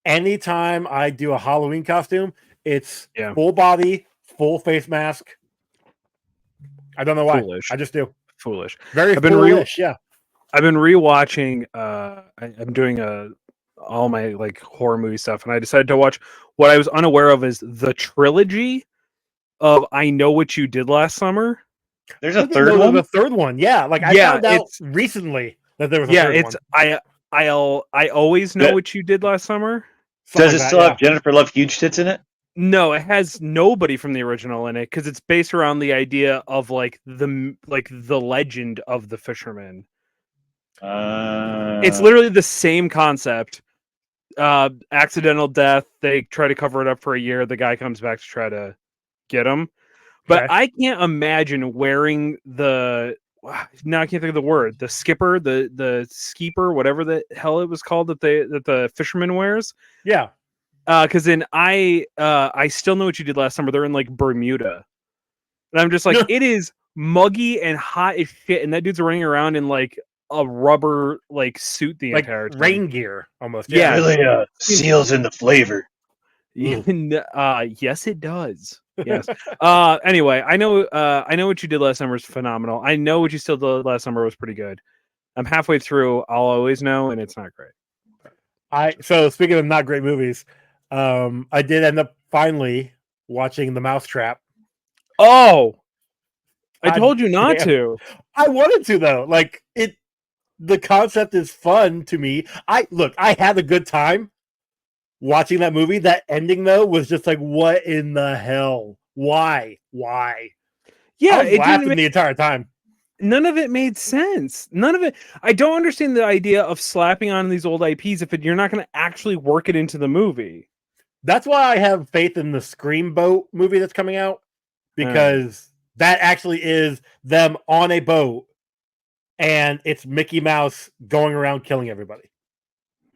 anytime I do a Halloween costume, it's Yeah. full body, full face mask. I don't know why. Foolish. I just do. Foolish. Very I've been foolish. Yeah. I've been rewatching. I'm doing all my like horror movie stuff, and I decided to watch what I was unaware of is the trilogy of I Know What You Did Last Summer. There's a third one. The third one, yeah. Like I found out recently that there was a third one. I always know what you did last summer. Does it still have Jennifer Love Huge Tits in it? No, it has nobody from the original in it because it's based around the idea of like the legend of the fisherman. It's literally the same concept. Accidental death. They try to cover it up for a year. The guy comes back to try to get him. But I can't imagine wearing now I can't think of the word. The skipper, the skeeper, whatever the hell it was called that the fisherman wears. Yeah. Because then I still Know What You Did Last Summer. They're in like Bermuda, and I'm just like, it is muggy and hot as shit, and that dude's running around in like a rubber like suit the entire time. Rain gear almost. Yeah, really seals in the flavor. Yes, it does. Yes. Anyway, I know What You Did Last Summer is phenomenal. I Know What You Still Did Last Summer was pretty good. I'm halfway through I'll Always Know, and it's not great. So speaking of not great movies, I did end up finally watching The Mousetrap. Oh, I told you not to. I wanted to though. Like the concept is fun to me. I had a good time watching that movie. That ending though was just like, what in the hell? Why? Yeah, I was laughing the entire time. None of it made sense. None of it. I don't understand the idea of slapping on these old IPs if you're not going to actually work it into the movie. That's why I have faith in the Scream Boat movie that's coming out, because that actually is them on a boat and it's Mickey Mouse going around killing everybody.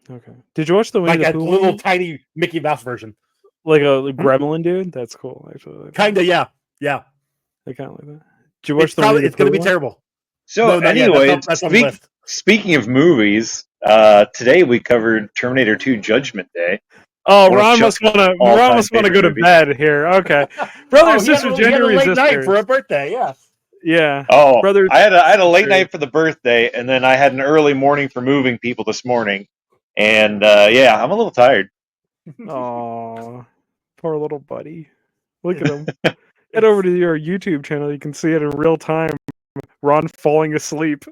Okay. Did you watch the Winnie the Pooh little one? Tiny Mickey Mouse version? Like a gremlin dude? That's cool, actually. Kinda, yeah. Yeah. I kind of like that. Did you watch the Winnie the Pooh? It's gonna be terrible. So anyway, speaking of movies, today we covered Terminator 2 Judgment Day. Oh, Ron must want to go to bed here. Okay, brothers, sisters, gender resistors. Late night for a birthday, yes. Yeah. Oh, brothers. I had a late night for the birthday, and then I had an early morning for moving people this morning, and I'm a little tired. Oh, poor little buddy. Look at him. Head over to your YouTube channel. You can see it in real time. Ron falling asleep.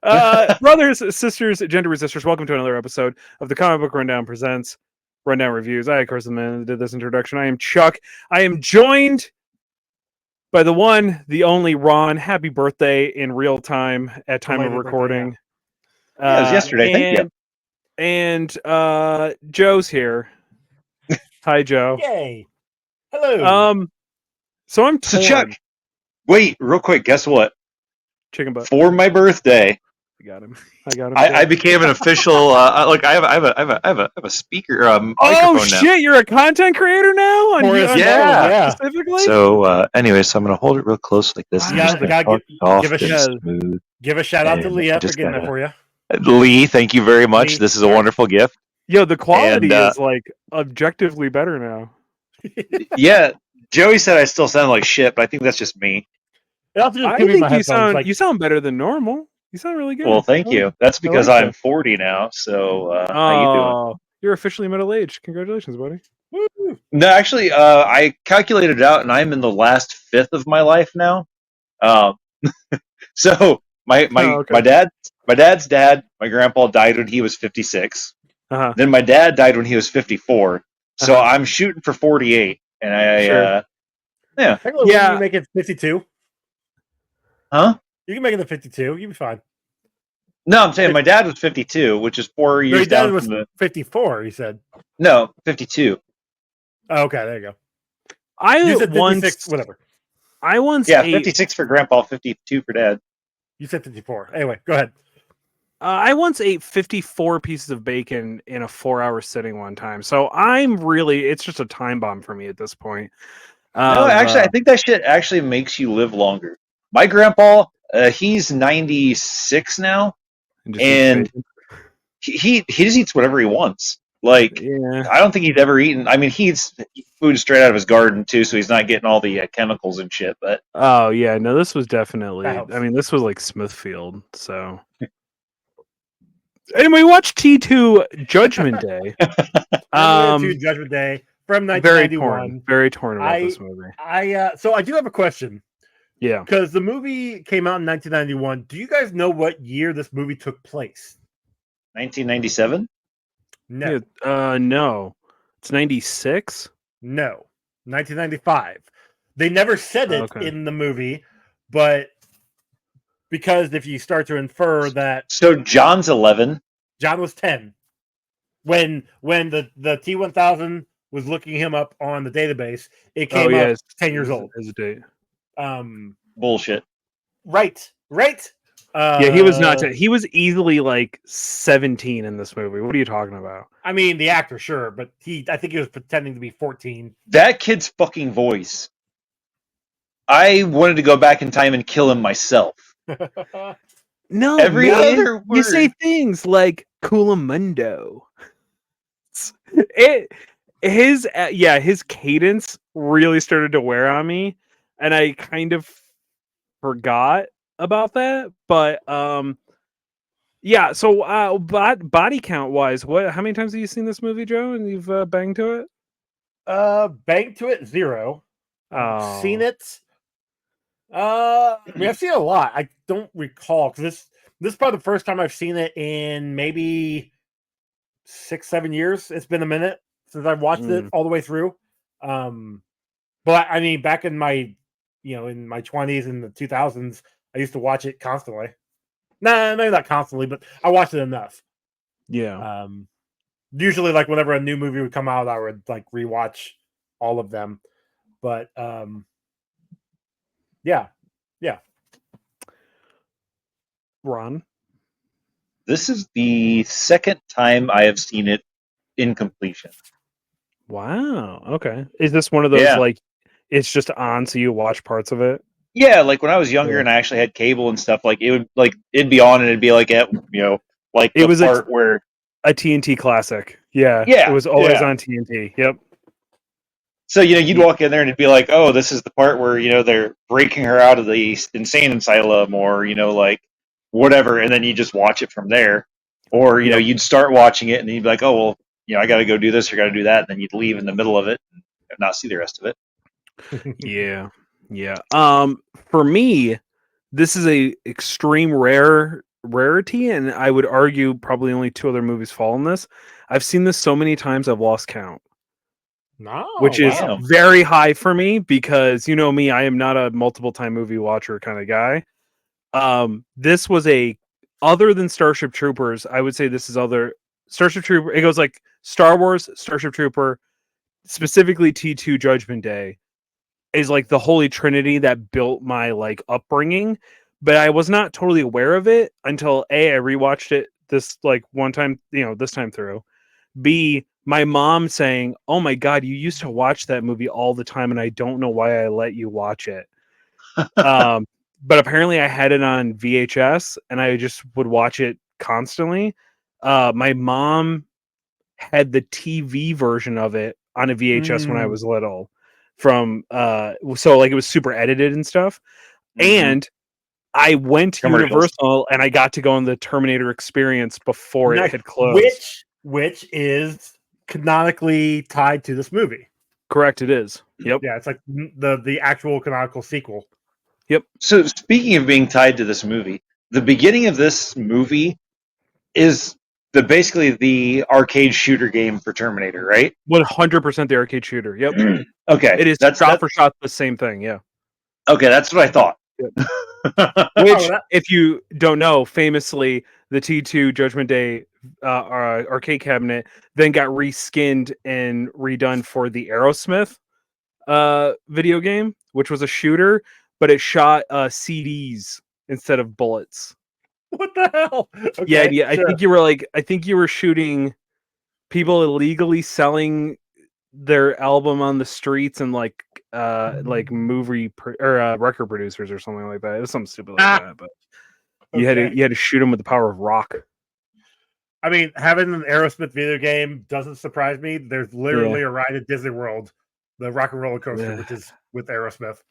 Brothers, sisters, gender resistors, welcome to another episode of the Comic Book Rundown presents Rundown Reviews. I, of course, the man that did this introduction. I am Chuck. I am joined by the one, the only Ron. Happy birthday in real time at time of recording. Birthday, it was yesterday. Thank you. And Joe's here. Hi, Joe. Yay. Hello. So I'm torn. So Chuck, wait, real quick. Guess what? Chicken butt. For my birthday, I got him. I became an official. I have a speaker. Microphone oh shit! Now. You're a content creator now. Yeah. Specifically. So, anyway, so I'm gonna hold it real close like this. Give a shout out to Leah for getting that for you. Lee, thank you very much. Lee, this is a wonderful gift. Yo, the quality is like objectively better now. Yeah, Joey said I still sound like shit, but I think that's just me. I think you sound better than normal. You sound really good. Well, thank you. That's because I'm 40 now. So how you doing? You're officially middle-aged. Congratulations, buddy. Woo. No, actually, I calculated it out, and I'm in the last fifth of my life now. So my dad's dad, my grandpa died when he was 56. Then my dad died when he was 54. So I'm shooting for 48, and You can make it 52. Huh? You can make it to 52. You'll be fine. No, I'm saying my dad was 52, which is 4 years down from the 54. He said. No, 52. Oh, okay, there you go. You said 56, whatever. I once 56 for grandpa, 52 for dad. You said 54. Anyway, go ahead. I once ate 54 pieces of bacon in a 4-hour sitting one time. So it's just a time bomb for me at this point. No, actually, I think that shit actually makes you live longer. My grandpa, he's 96 now, and he just eats whatever he wants. Like, Yeah. I don't think he'd ever eaten. I mean, he eats food straight out of his garden too, so he's not getting all the chemicals and shit. But Oh yeah, no, this was definitely. That helps. I mean, this was like Smithfield. So, and we watched T2 Judgment Day. Terminator 2 Judgment Day from Very 1991. torn. Very torn about this movie. So I do have a question. Yeah. Because the movie came out in 1991. Do you guys know what year this movie took place? 1997. No. Yeah, no. It's 96. No. 1995. They never said it in the movie, but because if you start to infer that, so John's 11. John was 10 when the T1000 was looking him up on the database. It came up 10 years old. His date. Bullshit. Right. Yeah, he was not. He was easily like 17 in this movie. What are you talking about? I mean, the actor, sure, but I think he was pretending to be 14. That kid's fucking voice. I wanted to go back in time and kill him myself. No, every man, other word. You say things like "Coolamundo." His cadence really started to wear on me, and I kind of forgot about that. But yeah. So body count wise, how many times have you seen this movie, Joe? And you've banged to it? Banged to it 0. Seen it. I mean, I've seen it a lot. I don't recall because this is probably the first time I've seen it in maybe 6-7 years. It's been a minute since I've watched it all the way through. But I mean, back in my, in my 20s and the 2000s, I used to watch it constantly. Nah, maybe not constantly, but I watched it enough. Yeah. Usually, like whenever a new movie would come out, I would like rewatch all of them. But yeah. Ron? This is the second time I have seen it in completion. Wow. Okay. Is this one of those like it's just on so you watch parts of it? Yeah, like when I was younger and I actually had cable and stuff, like it'd be on and it'd be like at like it was part where a TNT classic. Yeah. Yeah. It was always on TNT. Yep. So, you'd walk in there and it'd be like, oh, this is the part where, they're breaking her out of the insane asylum or, like whatever. And then you just watch it from there. Or, you'd start watching it and you'd be like, oh, well, I got to go do this or got to do that. And then you'd leave in the middle of it and not see the rest of it. Yeah. For me, this is a extreme rarity. And I would argue probably only 2 other movies fall in this. I've seen this so many times I've lost count. Which is very high for me because you know me, I am not a multiple time movie watcher kind of guy. This was other than Starship Troopers, I would say this is other Starship Trooper. It goes like Star Wars, Starship Trooper, specifically T2 Judgment Day is like the holy trinity that built my like upbringing, but I was not totally aware of it until I rewatched it this like one time, this time through. B, my mom saying, "Oh my God, you used to watch that movie all the time, and I don't know why I let you watch it." But apparently, I had it on VHS, and I just would watch it constantly. My mom had the TV version of it on a VHS when I was little. So like it was super edited and stuff. And I went to Universal, and I got to go on the Terminator experience before it had closed. Which is canonically tied to this movie. Correct, it is. Yep. Yeah, it's like the actual canonical sequel. Yep. So speaking of being tied to this movie, the beginning of this movie is basically the arcade shooter game for Terminator, right? 100% the arcade shooter. Yep. Okay. It is shot for shot the same thing. Yeah. Okay, that's what I thought. Yep. Which, if you don't know, famously, the T2 Judgment Day arcade cabinet then got reskinned and redone for the Aerosmith video game, which was a shooter, but it shot CDs instead of bullets. What the hell? Okay, yeah. Sure. I think you were shooting people illegally selling their album on the streets and like movie or record producers or something like that. It was something stupid like that, but you had to shoot them with the power of rock. I mean, having an Aerosmith video game doesn't surprise me. There's literally a ride at Disney World, the Rock and Roller Coaster, which is with Aerosmith,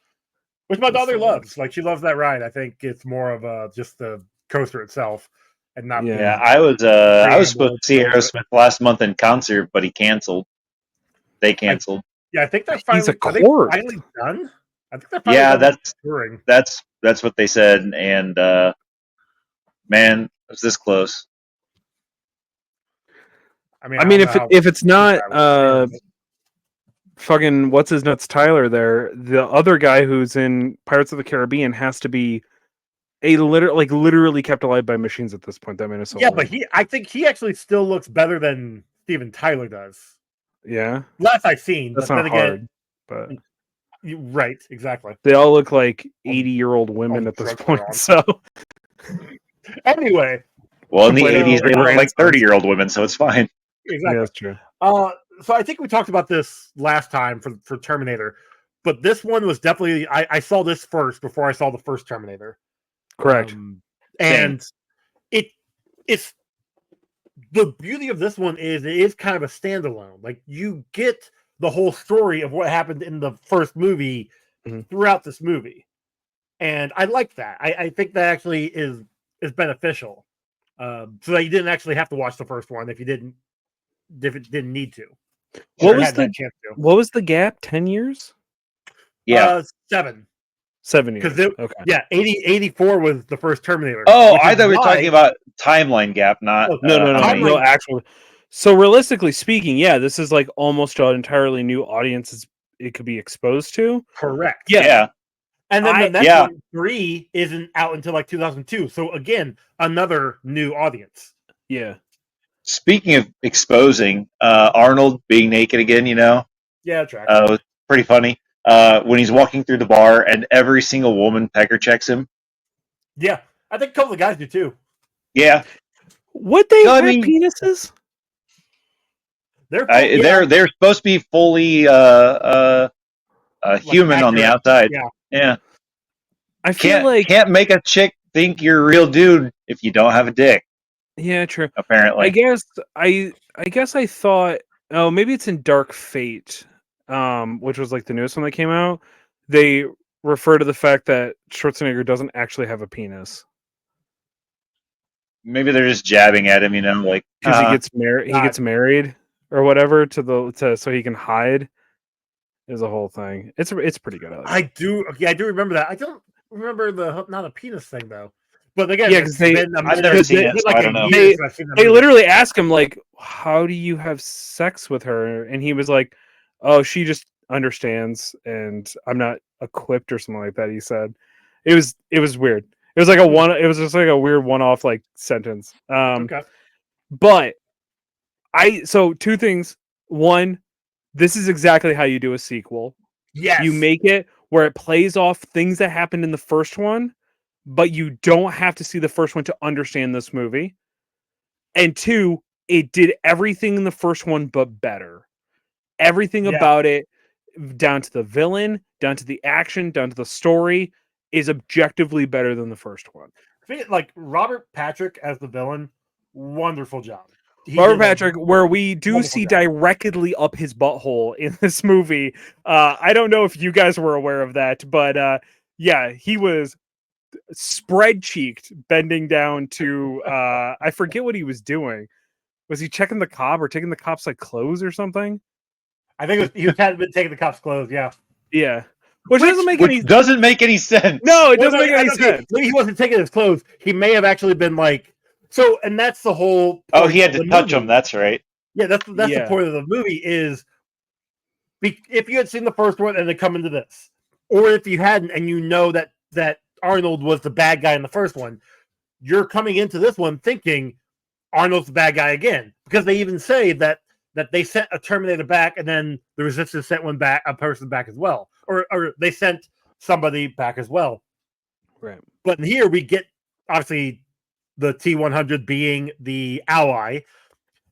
which my daughter loves. Like, she loves that ride. I think it's more of just the coaster itself, and not. Yeah, I was supposed to see Aerosmith last month in concert, but he canceled. They canceled. I think they're He's a finally. Are they finally done? I think they're finally done touring. That's what they said, and man, it was this close. I mean, if it's not fucking what's his nuts Tyler there, the other guy who's in Pirates of the Caribbean has to be literally kept alive by machines at this point. That Minnesota. Yeah, but I think he actually still looks better than Steven Tyler does. Yeah, last I've seen. That's but not then again, hard, but right, exactly. They all look like 80-year-old women at this point. So anyway, well, in the 80s they were like 30-year-old women, so it's fine. Exactly, yeah, that's true. So I think we talked about this last time for Terminator, but this one was definitely I saw this first before I saw the first Terminator. Correct. And it's the beauty of this one is it is kind of a standalone. Like, you get the whole story of what happened in the first movie throughout this movie, and I like that. I think that actually is beneficial, so that you didn't actually have to watch the first one if it didn't need to. What was the gap? 10 years? Yeah, 7. 7 years. Okay. Yeah, 84 was the first Terminator. Oh, I thought we were talking about timeline gap, not no, actually. So realistically speaking, yeah, this is like almost an entirely new audience it could be exposed to. Correct. Yeah. And then the next one, 3, isn't out until like 2002. So again, another new audience. Yeah. Speaking of exposing, Arnold being naked again, Yeah, track. It was pretty funny. When he's walking through the bar and every single woman pecker checks him. Yeah, I think a couple of guys do too. Yeah. Would they have penises? They're supposed to be fully human on the outside. Yeah. I feel can't make a chick think you're a real dude if you don't have a dick. Yeah, true. Apparently, I guess I thought, oh, maybe it's in Dark Fate, which was like the newest one that came out. They refer to the fact that Schwarzenegger doesn't actually have a penis. Maybe they're just jabbing at him, like because he gets married. He gets married or whatever so he can hide. Is a whole thing. It's pretty good. I do remember that. I don't remember not a penis thing though. But again, yeah, because I've never seen it. Like I don't know. They literally ask him like, "How do you have sex with her?" And he was like, "Oh, she just understands, and I'm not equipped or something like that." He said, "It was weird. It was like It was just like a weird one-off like sentence." Okay. But so 2 things. One, this is exactly how you do a sequel. Yes. You make it where it plays off things that happened in the first one, but you don't have to see the first one to understand this movie. And 2, it did everything in the first one but better. Everything about it, down to the villain, down to the action, down to the story, is objectively better than the first one. Like Robert Patrick as the villain, wonderful job. Robert Patrick, where we do see directly up his butthole in this movie. I don't know if you guys were aware of that, but yeah, he was spread-cheeked, bending down to I forget what he was doing. Was he checking the cop or taking the cop's like clothes or something? I think he had been taking the cop's clothes. Yeah. Which doesn't make any sense. No, it doesn't make any sense. Maybe he wasn't taking his clothes. He may have actually been like. So, and that's the whole. Oh, he had to touch him. That's right. Yeah, that's the point of the movie is, if you had seen the first one and then come into this, or if you hadn't and you know that Arnold was the bad guy in the first one, you're coming into this one thinking Arnold's the bad guy again, because they even say that they sent a Terminator back and then the Resistance sent a person back as well, or they sent somebody back as well. Right. But here we get obviously the T-100 being the ally.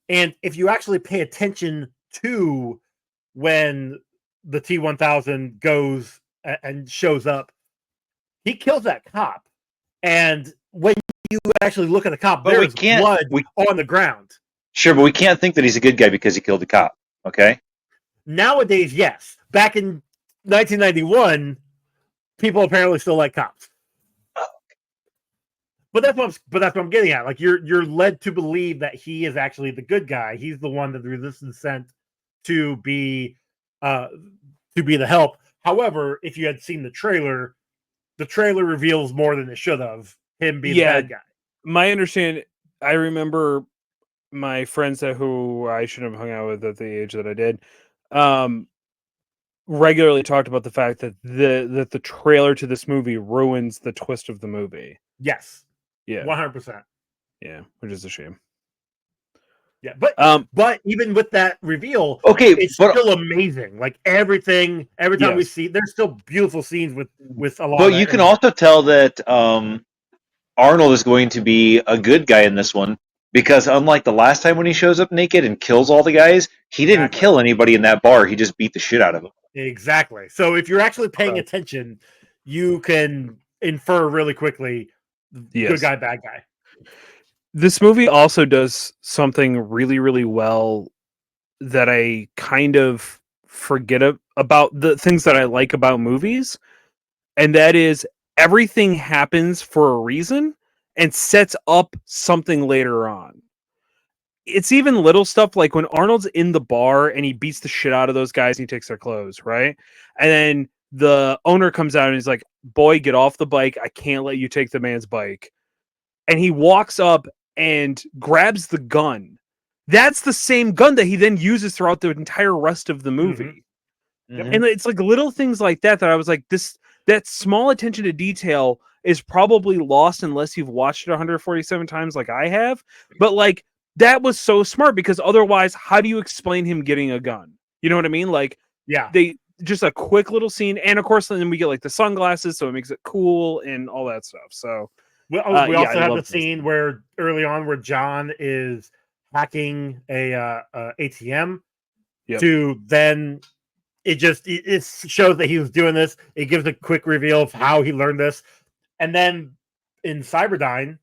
And if you actually pay attention to when the T-1000 goes and shows up, he kills that cop. And when you actually look at the cop, But we there's can't- blood we- on the ground. Sure, but we can't think that he's a good guy because he killed a cop. Okay. Nowadays, yes. Back in 1991, people apparently still like cops. But that's what I'm getting at. Like you're led to believe that he is actually the good guy. He's the one that the resistance sent to be the help. However, if you had seen the trailer reveals more than it should have. Him being the bad guy. My understanding, I remember my friends who I shouldn't have hung out with at the age that I did, regularly talked about the fact that the trailer to this movie ruins the twist of the movie. Yes. Yeah. 100%. Yeah, which is a shame. Yeah, but even with that reveal, Okay, it's still amazing. Like every time we see, there's still beautiful scenes with a lot. But you can also tell that Arnold is going to be a good guy in this one because unlike the last time when he shows up naked and kills all the guys, he didn't kill anybody in that bar. He just beat the shit out of them. Exactly. So if you're actually paying attention, you can infer really quickly good guy, bad guy. This movie also does something really, really well that I kind of forget about the things that I like about movies. And that is everything happens for a reason and sets up something later on. It's even little stuff like when Arnold's in the bar and he beats the shit out of those guys and he takes their clothes, right? And then the owner comes out and he's like, boy, get off the bike. I can't let you take the man's bike. And he walks up and grabs the gun. That's the same gun that he then uses throughout the entire rest of the movie. Mm-hmm. And it's like little things like that I was like, that small attention to detail is probably lost unless you've watched it 147 times like I have. But like that was so smart because otherwise, how do you explain him getting a gun? You know what I mean? Like, they just a quick little scene, and of course, then we get like the sunglasses, so it makes it cool and all that stuff. So we also have the scene where early on where John is hacking a ATM to then it shows that he was doing this. It gives a quick reveal of how he learned this, and then in Cyberdyne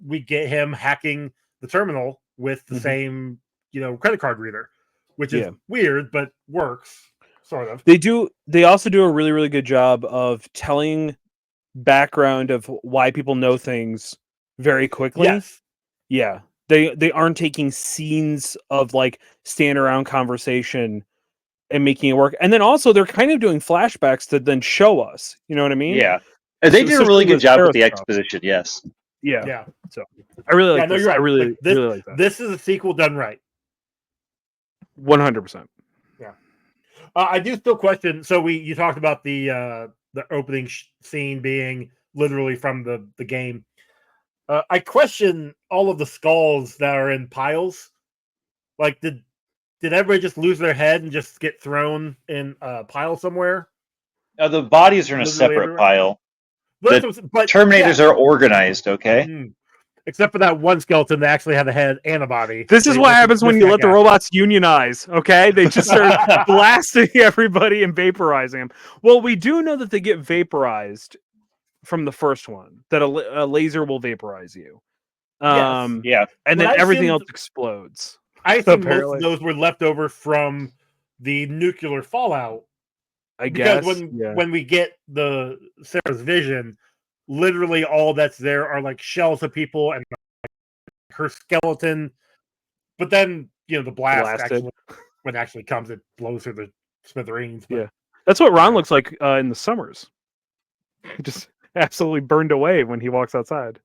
we get him hacking the terminal with the same credit card reader, which is weird but works sort of. They also do a really, really good job of telling background of why people know things very quickly. Yes. Yeah. They aren't taking scenes of like stand around conversation and making it work. And then also they're kind of doing flashbacks to then show us. You know what I mean? Yeah. And they did a really good job with the exposition, yes. Yeah. So I really like this. You're right. I really like that. This is a sequel done right. 100%. Yeah. I do still question. So you talked about the opening scene being literally from the game. I question all of the skulls that are in piles. Like, did everybody just lose their head and just get thrown in a pile somewhere? The bodies are in a separate pile. But Terminators are organized, okay? Except for that one skeleton that actually had a head and a body. This is what happens when you let the robots unionize, okay? They just start blasting everybody and vaporizing them. Well, we do know that they get vaporized from the first one, that a laser will vaporize you. And then everything else explodes. I think most of those were left over from the nuclear fallout. I guess. Because when we get the Sarah's vision, literally all that's there are like shells of people and her skeleton. But then, the blast actually comes, it blows her the smithereens. But... Yeah. That's what Ron looks like in the summers. He just absolutely burned away when he walks outside.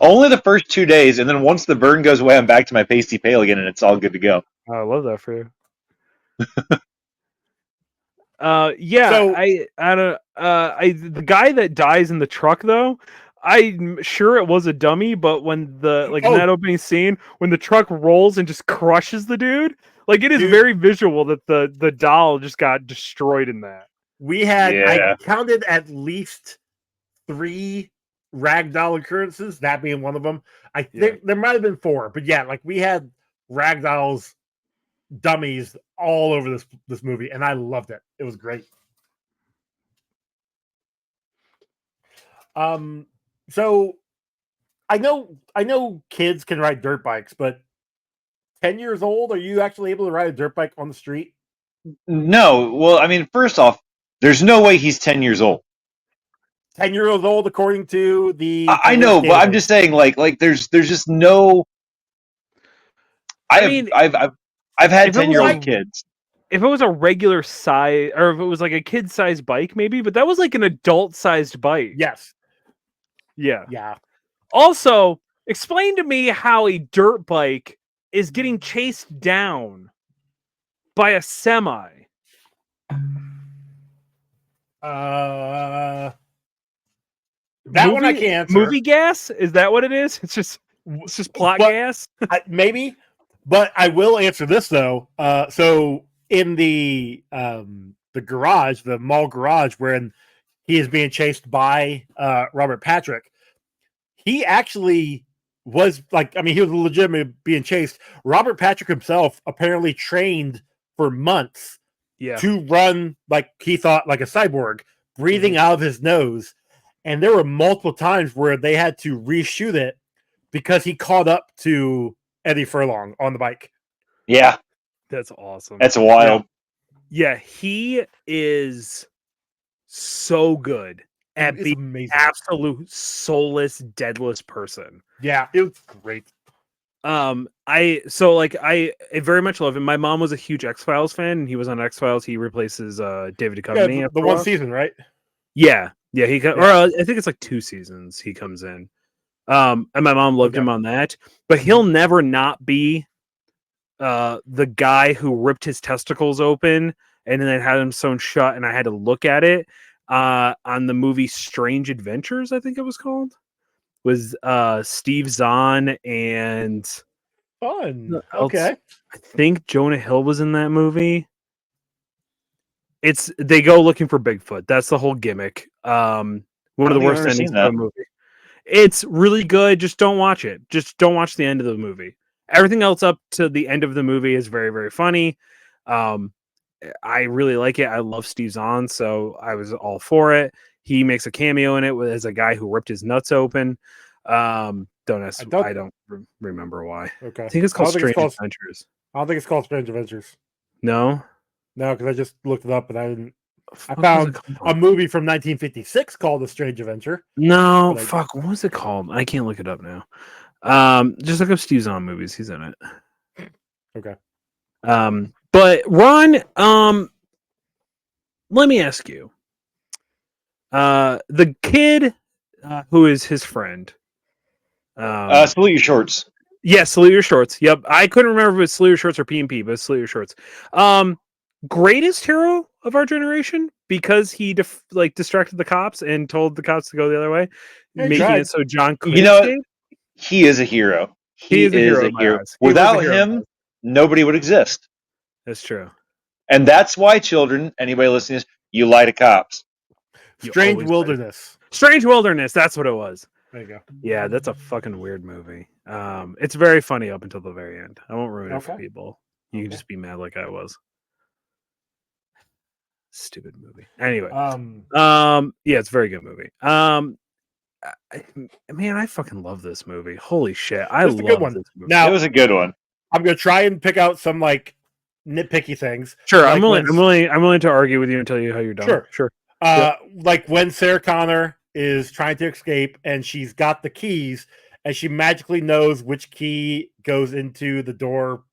Only the first 2 days, and then once the burn goes away, I'm back to my pasty pale again, and it's all good to go. Oh, I love that for you. The guy that dies in the truck though, I'm sure it was a dummy, but when in that opening scene, when the truck rolls and just crushes the dude, like it is very visual that the doll just got destroyed in that. I counted at least 3 ragdoll occurrences, that being one of them. I think there might have been 4, but we had ragdolls, dummies all over this movie, and I loved it. It was great. So I know kids can ride dirt bikes, but 10 years old, are you actually able to ride a dirt bike on the street? No, well, I mean, first off, there's no way he's 10 years old. 10 years old, according to the I police know, but I'm database. just saying, like, there's just no. I mean, I've had if it was 10-year-old like- kids. If it was a regular size, or if it was like a kid-sized bike, maybe, but that was like an adult-sized bike. Yes. Yeah. Yeah. Also, explain to me how a dirt bike is getting chased down by a semi. That one I can't answer. Movie gas? Is that what it is? It's just plot But- gas? Maybe, but I will answer this though. So in the garage, the mall garage, wherein he is being chased by Robert Patrick, he actually was like, I mean, he was legitimately being chased. Robert Patrick himself apparently trained for months Yeah. to run like he thought, like a cyborg, breathing out of his nose. And there were multiple times where they had to reshoot it because he caught up to Eddie Furlong on the bike. Yeah, That's awesome. that's wild. Yeah, he is so good at It's being amazing. absolute soulless, deadless person. Yeah, it was great. I very much love him. My mom was a huge X-Files fan, and he was on X-Files. He replaces David Duchovny. Yeah, after the a one while. season, right? Yeah. He Yeah. or I think it's like 2 seasons he comes in. And my mom loved him on that, but he'll never not be the guy who ripped his testicles open and then had them sewn shut, and I had to look at it on the movie Strange Adventures, I think it was called. Was Steve Zahn and Fun. else? Okay. I think Jonah Hill was in that movie. They go looking for Bigfoot. That's the whole gimmick. One of the I've worst never endings seen of a that. movie. It's really good. Just don't watch it. Just don't watch the end of the movie. Everything else up to the end of the movie is very, very funny. I really like it. I love Steve Zahn, so I was all for it. He makes a cameo in it as a guy who ripped his nuts open. Don't ask. I don't remember why. Okay. I think it's called I don't think Strange it's Adventures. I don't think it's called Strange Adventures. No, No, because I just looked it up and I didn't. I What was found it called? a movie from 1956 called The Strange Adventure. No, but I- fuck. What was it called? I can't look it up now. Just look up Steve Zahn movies. He's in it. Okay. But Ron, let me ask you. The kid who is his friend. Salute your shorts. Yeah, Salute Your Shorts. Yep. I couldn't remember if it was Salute Your Shorts or P&P, but it's Salute Your Shorts. Greatest hero of our generation because he distracted the cops and told the cops to go the other way, He making tried. it so John could You know, escape. He is a hero. He is a in my hero. eyes. He was a Without hero in my him, eyes. nobody would exist. That's true. And that's why, children, anybody listening to this, you lie to cops. You Strange always Wilderness. Strange Wilderness. That's what it was. There you go. Yeah, that's a fucking weird movie. It's very funny up until the very end. I won't ruin it for Okay. people. You can Okay. just be mad like I was. Stupid movie. Anyway, yeah, it's a very good movie. Man, I fucking love this movie. Holy shit, I It's a good love one. this movie. Now, It was a good one. I'm gonna try and pick out some like nitpicky things. Sure, like I'm willing. when- I'm willing to argue with you and tell you how you're done. Sure. Sure. Like when Sarah Connor is trying to escape and she's got the keys and she magically knows which key goes into the door.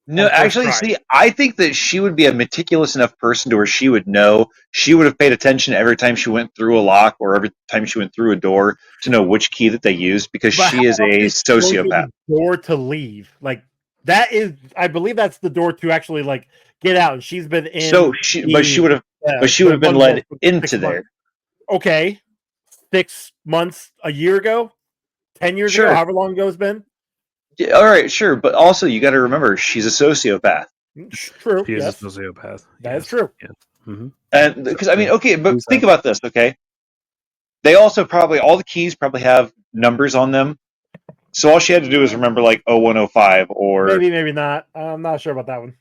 No, on first actually, try. see, I think that she would be a meticulous enough person to where she would know. She would have paid attention every time she went through a lock or every time she went through a door to know which key that they used because But she is how a did she go through sociopath. the door to leave. Like that is, I believe that's the door to actually like get out. And she's been in. So she would have been led into there. Okay, 6 months, a year ago, 10 years Sure. ago, however long ago it's been. Yeah, all right, sure, but also you got to remember she's a sociopath, True. She is Yes, a sociopath. that is true. Mm-hmm. and because I mean, okay, but Who's think that? about this, okay? They also probably all the keys probably have numbers on them, so all she had to do was remember like 0105 or Maybe not. I'm not sure about that one.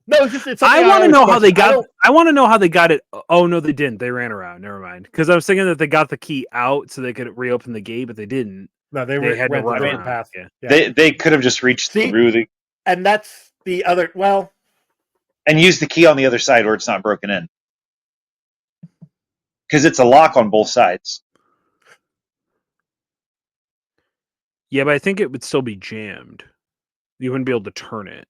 No, it's just it's I something want to always know how they question. got. I want to know how they got it. Oh no, they didn't. They ran around. Never mind. Because I was thinking that they got the key out so they could reopen the gate, but they didn't. No, they had to went a run different around. path. Yeah. They could have just reached See? through the And that's the other. Well, and used the key on the other side where it's not broken in, because it's a lock on both sides. Yeah, but I think it would still be jammed. You wouldn't be able to turn it.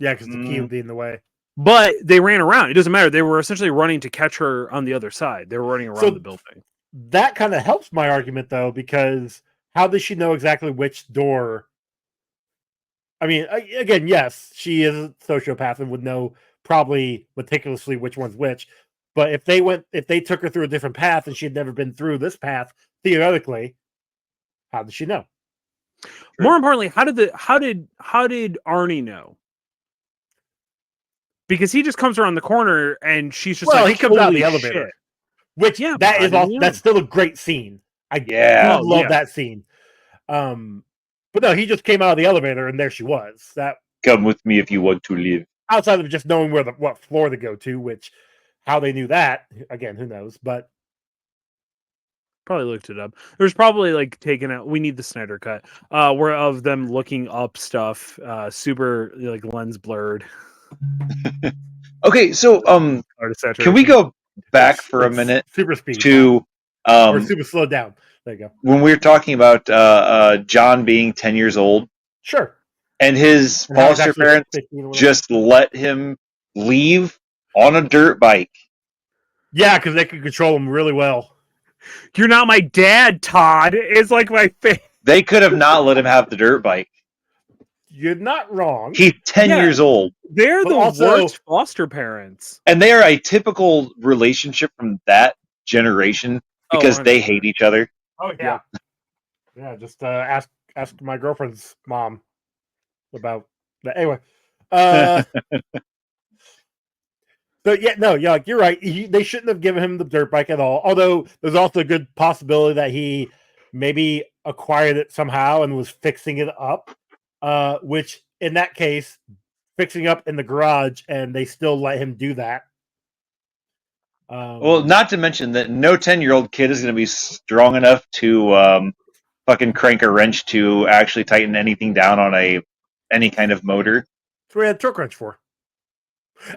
yeah, because the key would be in the way. But they ran around. It doesn't matter. They were essentially running to catch her on the other side. They were running around the building. That kind of helps my argument, though, because how does she know exactly which door? I mean, again, yes, she is a sociopath and would know probably meticulously which one's which. But if they took her through a different path and she had never been through this path, theoretically, how does she know? More importantly, how did Arnie know? Because he just comes around the corner and she's just he comes out of the elevator, which that's still a great scene. I do love that scene. But no, he just came out of the elevator and there she was. That come with me if you want to live. Outside of just knowing what floor to go to, which how they knew that again, who knows? But probably looked it up. There's probably like taken out. We need the Snyder cut. Where of them looking up stuff, super like lens blurred. Okay, so can we go back for a minute super speed to or super slow down? There you go. When we were talking about John being 10 years old, sure, and his foster parents just let him leave on a dirt bike. Yeah, because they could control him really well. You're not my dad, Todd. It's like my face. They could have not let him have the dirt bike. You're not wrong. He's 10 years old. They're the worst foster parents. And they are a typical relationship from that generation because they hate each other. Oh, yeah. Yeah, just ask my girlfriend's mom about that. Anyway. So, you're right. They shouldn't have given him the dirt bike at all. Although, there's also a good possibility that he maybe acquired it somehow and was fixing it up. Which, in that case, fixing up in the garage, and they still let him do that. Well, not to mention that no 10-year-old kid is going to be strong enough to fucking crank a wrench to actually tighten anything down on any kind of motor. That's what we had a torque wrench for.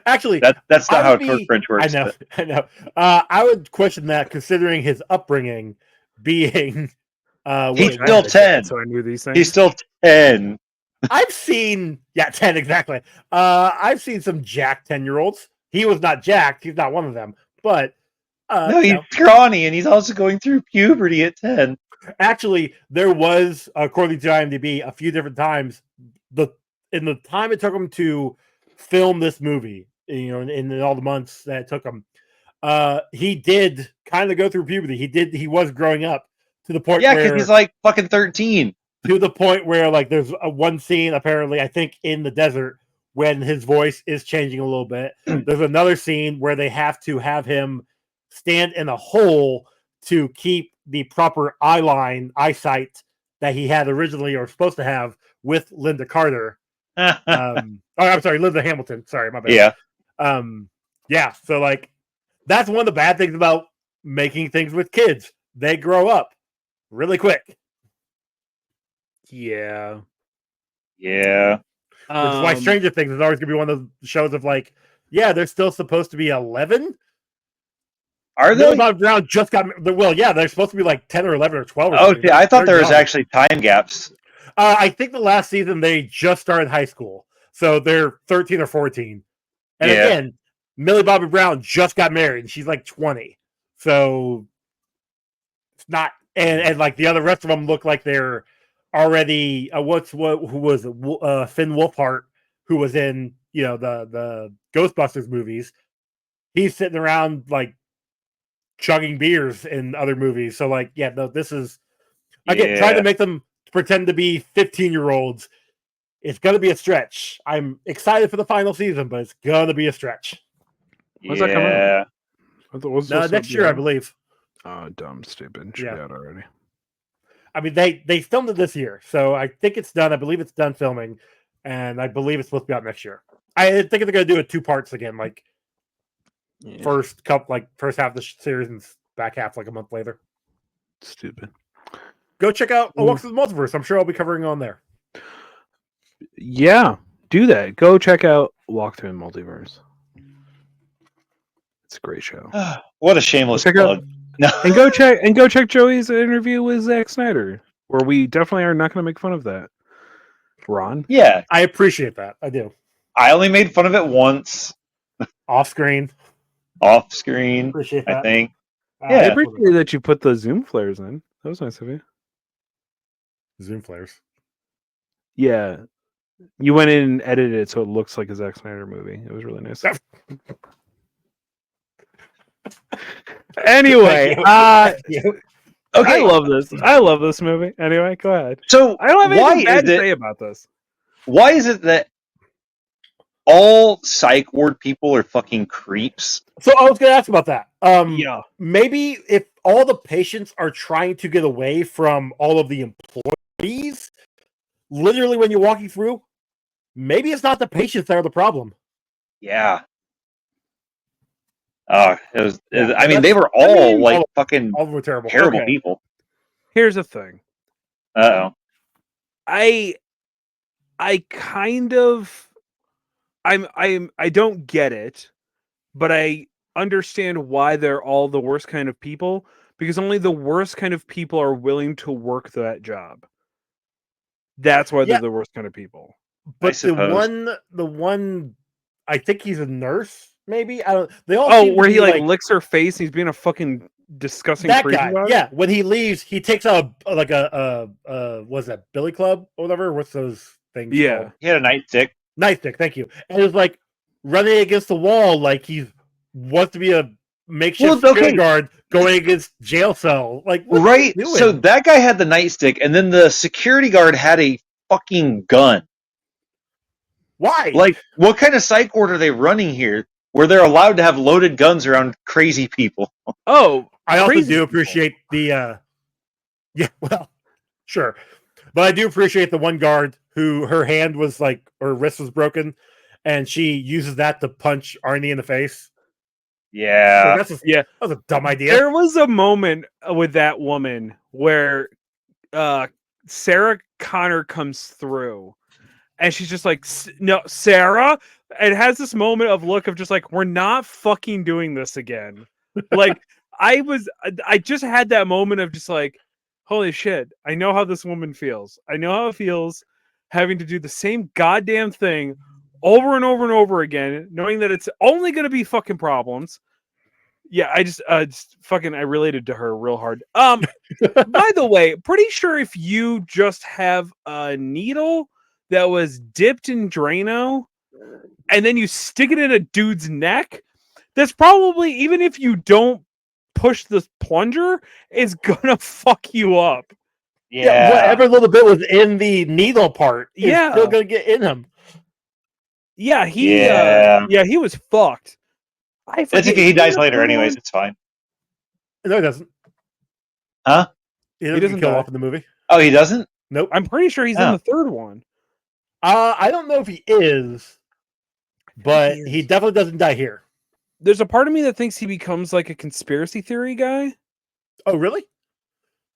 Actually, that's not how a torque wrench works. I know. I would question that, considering his upbringing being. He's still 10. So I knew these things. He's still 10. I've seen 10 exactly. I've seen some jacked 10-year-olds. He was not jacked. He's not one of them. But no, he's scrawny, and he's also going through puberty at 10. Actually, there was, according to IMDb, a few different times in the time it took him to film this movie, in all the months that it took him, he did kind of go through puberty. He was growing up to the point where because he's like fucking 13. To the point where like there's one scene apparently, I think, in the desert when his voice is changing a little bit. There's another scene where they have to have him stand in a hole to keep the proper eyesight that he had originally or supposed to have with Linda Carter. I'm sorry, Linda Hamilton. Sorry, my bad. Yeah. So like, that's one of the bad things about making things with kids. They grow up really quick. Yeah. Yeah. Which is why Stranger Things is always going to be one of the shows of like, they're still supposed to be 11. Are they? Millie Bobby Brown just got. Well, they're supposed to be like 10 or 11 or 12. Or okay, I thought there was actually time gaps. I think the last season they just started high school, so they're 13 or 14. And again, Millie Bobby Brown just got married, and she's like 20. So it's not, and like the rest of them look like they're already. Who was it? Finn Wolfhard, who was in the Ghostbusters movies. He's sitting around like chugging beers in other movies. So like, this is again trying to make them pretend to be 15-year-olds. It's gonna be a stretch. I'm excited for the final season, but it's gonna be a stretch. When's that coming out? Next year, I believe. Oh, dumb, stupid. Should be out already. I mean, they filmed it this year, so I think it's done. I believe it's done filming, and I believe it's supposed to be out next year. I think they're gonna do it 2 parts again, like Yeah, first half of the series and back half like a month later. stupid. Go check out A Ooh. Walk Through the Multiverse. I'm sure I'll be covering on there. Yeah, do that. Go check out Walk Through the Multiverse. It's a great show. What a shameless Check out- plug. No. And go check Joey's interview with Zack Snyder, where we definitely are not going to make fun of that. Ron, Yeah, I appreciate that. I do. I only made fun of it once Off screen. off screen. Appreciate I that. think. I Yeah. appreciate that you put the zoom flares in. That was nice of you. Zoom flares. Yeah, you went in and edited it so it looks like a Zack Snyder movie. It was really nice. Anyway, Thank you. I love this. I love this movie. Anyway, go ahead. So I don't have why anything bad is to it? say about this. Why is it that all psych ward people are fucking creeps? So I was going to ask about that. Yeah. Maybe if all the patients are trying to get away from all of the employees, literally when you're walking through, maybe it's not the patients that are the problem. Yeah. I mean, that's- they were all fucking All of them were terrible. terrible Okay. people. Here's the thing. Uh oh. I kind of I don't get it, but I understand why they're all the worst kind of people, because only the worst kind of people are willing to work that job. That's why they're the worst kind of people. But suppose. the one, I think he's a nurse. Maybe I don't. They all. Oh, seem to where he be, like licks her face and he's being a fucking disgusting that creepy guy. about it? Yeah, when he leaves, he takes a what's that, Billy Club or whatever? What's those things? Yeah. called? He had a nightstick. Nightstick. Thank you. And it was like running against the wall, like he wants to be a makeshift security guard going against jail cell. Like, what Right. are you doing? So that guy had the nightstick, and then the security guard had a fucking gun. Why? Like, what kind of psych ward are they running here where they're allowed to have loaded guns around crazy people? Oh, I also crazy do people. appreciate the yeah, well, sure. But I do appreciate the one guard who her hand was like, her wrist was broken, and she uses that to punch Arnie in the face. Yeah. Like, that was a dumb idea. There was a moment with that woman where Sarah Connor comes through and she's just like, no, Sarah. It has this moment of look of just like, we're not fucking doing this again. Like, I just had that moment of just like, holy shit, I know how this woman feels. I know how it feels having to do the same goddamn thing over and over and over again, knowing that it's only going to be fucking problems. Yeah, I just fucking I related to her real hard. By the way, pretty sure if you just have a needle that was dipped in Drano and then you stick it in a dude's neck, that's probably, even if you don't push the plunger, is gonna fuck you up. Yeah. Whatever little bit was in the needle part is Yeah. still gonna get in him. Yeah, he was fucked. It's okay. He dies later, anyways. It's fine. No, he doesn't. Huh? He doesn't doesn't kill die. off in the movie. Oh, he doesn't? Nope. I'm pretty sure he's in the third one. I don't know if he is, but he definitely doesn't die here. There's a part of me that thinks he becomes like a conspiracy theory guy. Oh, really?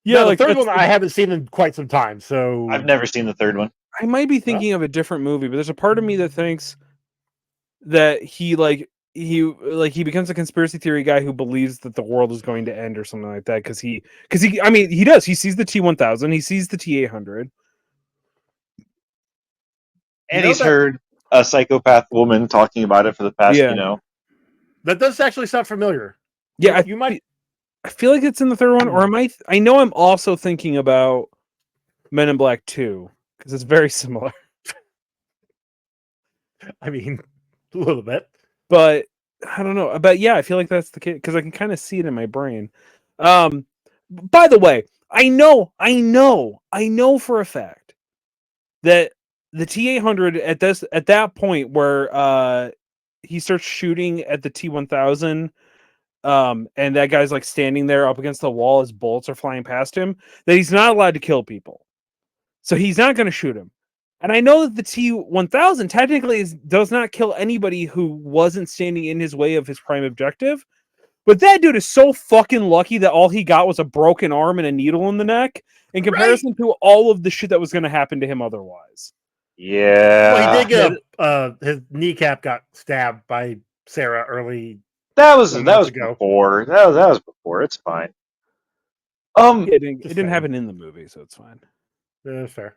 Yeah, No, like the third one I haven't seen in quite some time. So I've never seen the third one. I might be thinking of a different movie, but there's a part of me that thinks that he becomes a conspiracy theory guy who believes that the world is going to end or something like that because he I mean he does. He sees the T-1000, he sees the T-800. And he's heard a psychopath woman talking about it for the past, That does actually sound familiar. Yeah, you might. I feel like it's in the third one, or am I? I know I'm also thinking about Men in Black 2 because it's very similar. I mean, a little bit, but I don't know. But yeah, I feel like that's the case because I can kind of see it in my brain. By the way, I know for a fact that the T-800 at that point where he starts shooting at the T-1000, and that guy's like standing there up against the wall as bullets are flying past him, that he's not allowed to kill people. So he's not going to shoot him. And I know that the T-1000 technically does not kill anybody who wasn't standing in his way of his prime objective. But that dude is so fucking lucky that all he got was a broken arm and a needle in the neck in comparison to all of the shit that was going to happen to him otherwise. Yeah. Well, he did get his kneecap got stabbed by Sarah early. That was ago. before. That was before. It's fine. It didn't happen in the movie, so it's fine. Fair.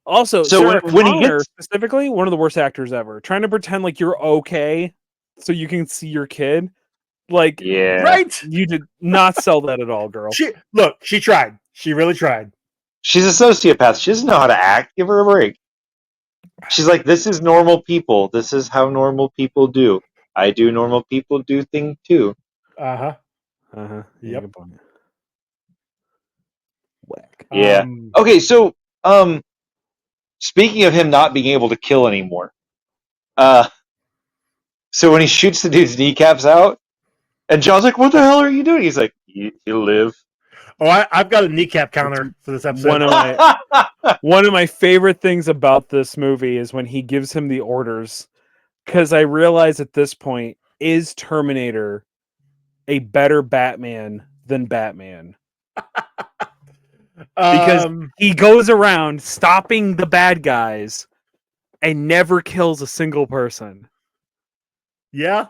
Also, So Sarah when he Connor, gets specifically, one of the worst actors ever. Trying to pretend like you're okay so you can see your kid. Like, yeah, Right? you did not sell that at all, girl. She tried. She really tried. she's a sociopath. She doesn't know how to act. Give her a break. She's like, this is normal people. This is how normal people do. I do normal people do thing too. Uh-huh. Yeah, Yep. good point. Whack. Yeah. Okay, so speaking of him not being able to kill anymore, so when he shoots the dude's kneecaps out, and John's like, "What the hell are you doing?" He's like, "You live." Oh, I've got a kneecap counter for this episode. One of my favorite things about this movie is when he gives him the orders, because I realize at this point, is Terminator a better Batman than Batman? Because he goes around stopping the bad guys and never kills a single person. Yeah.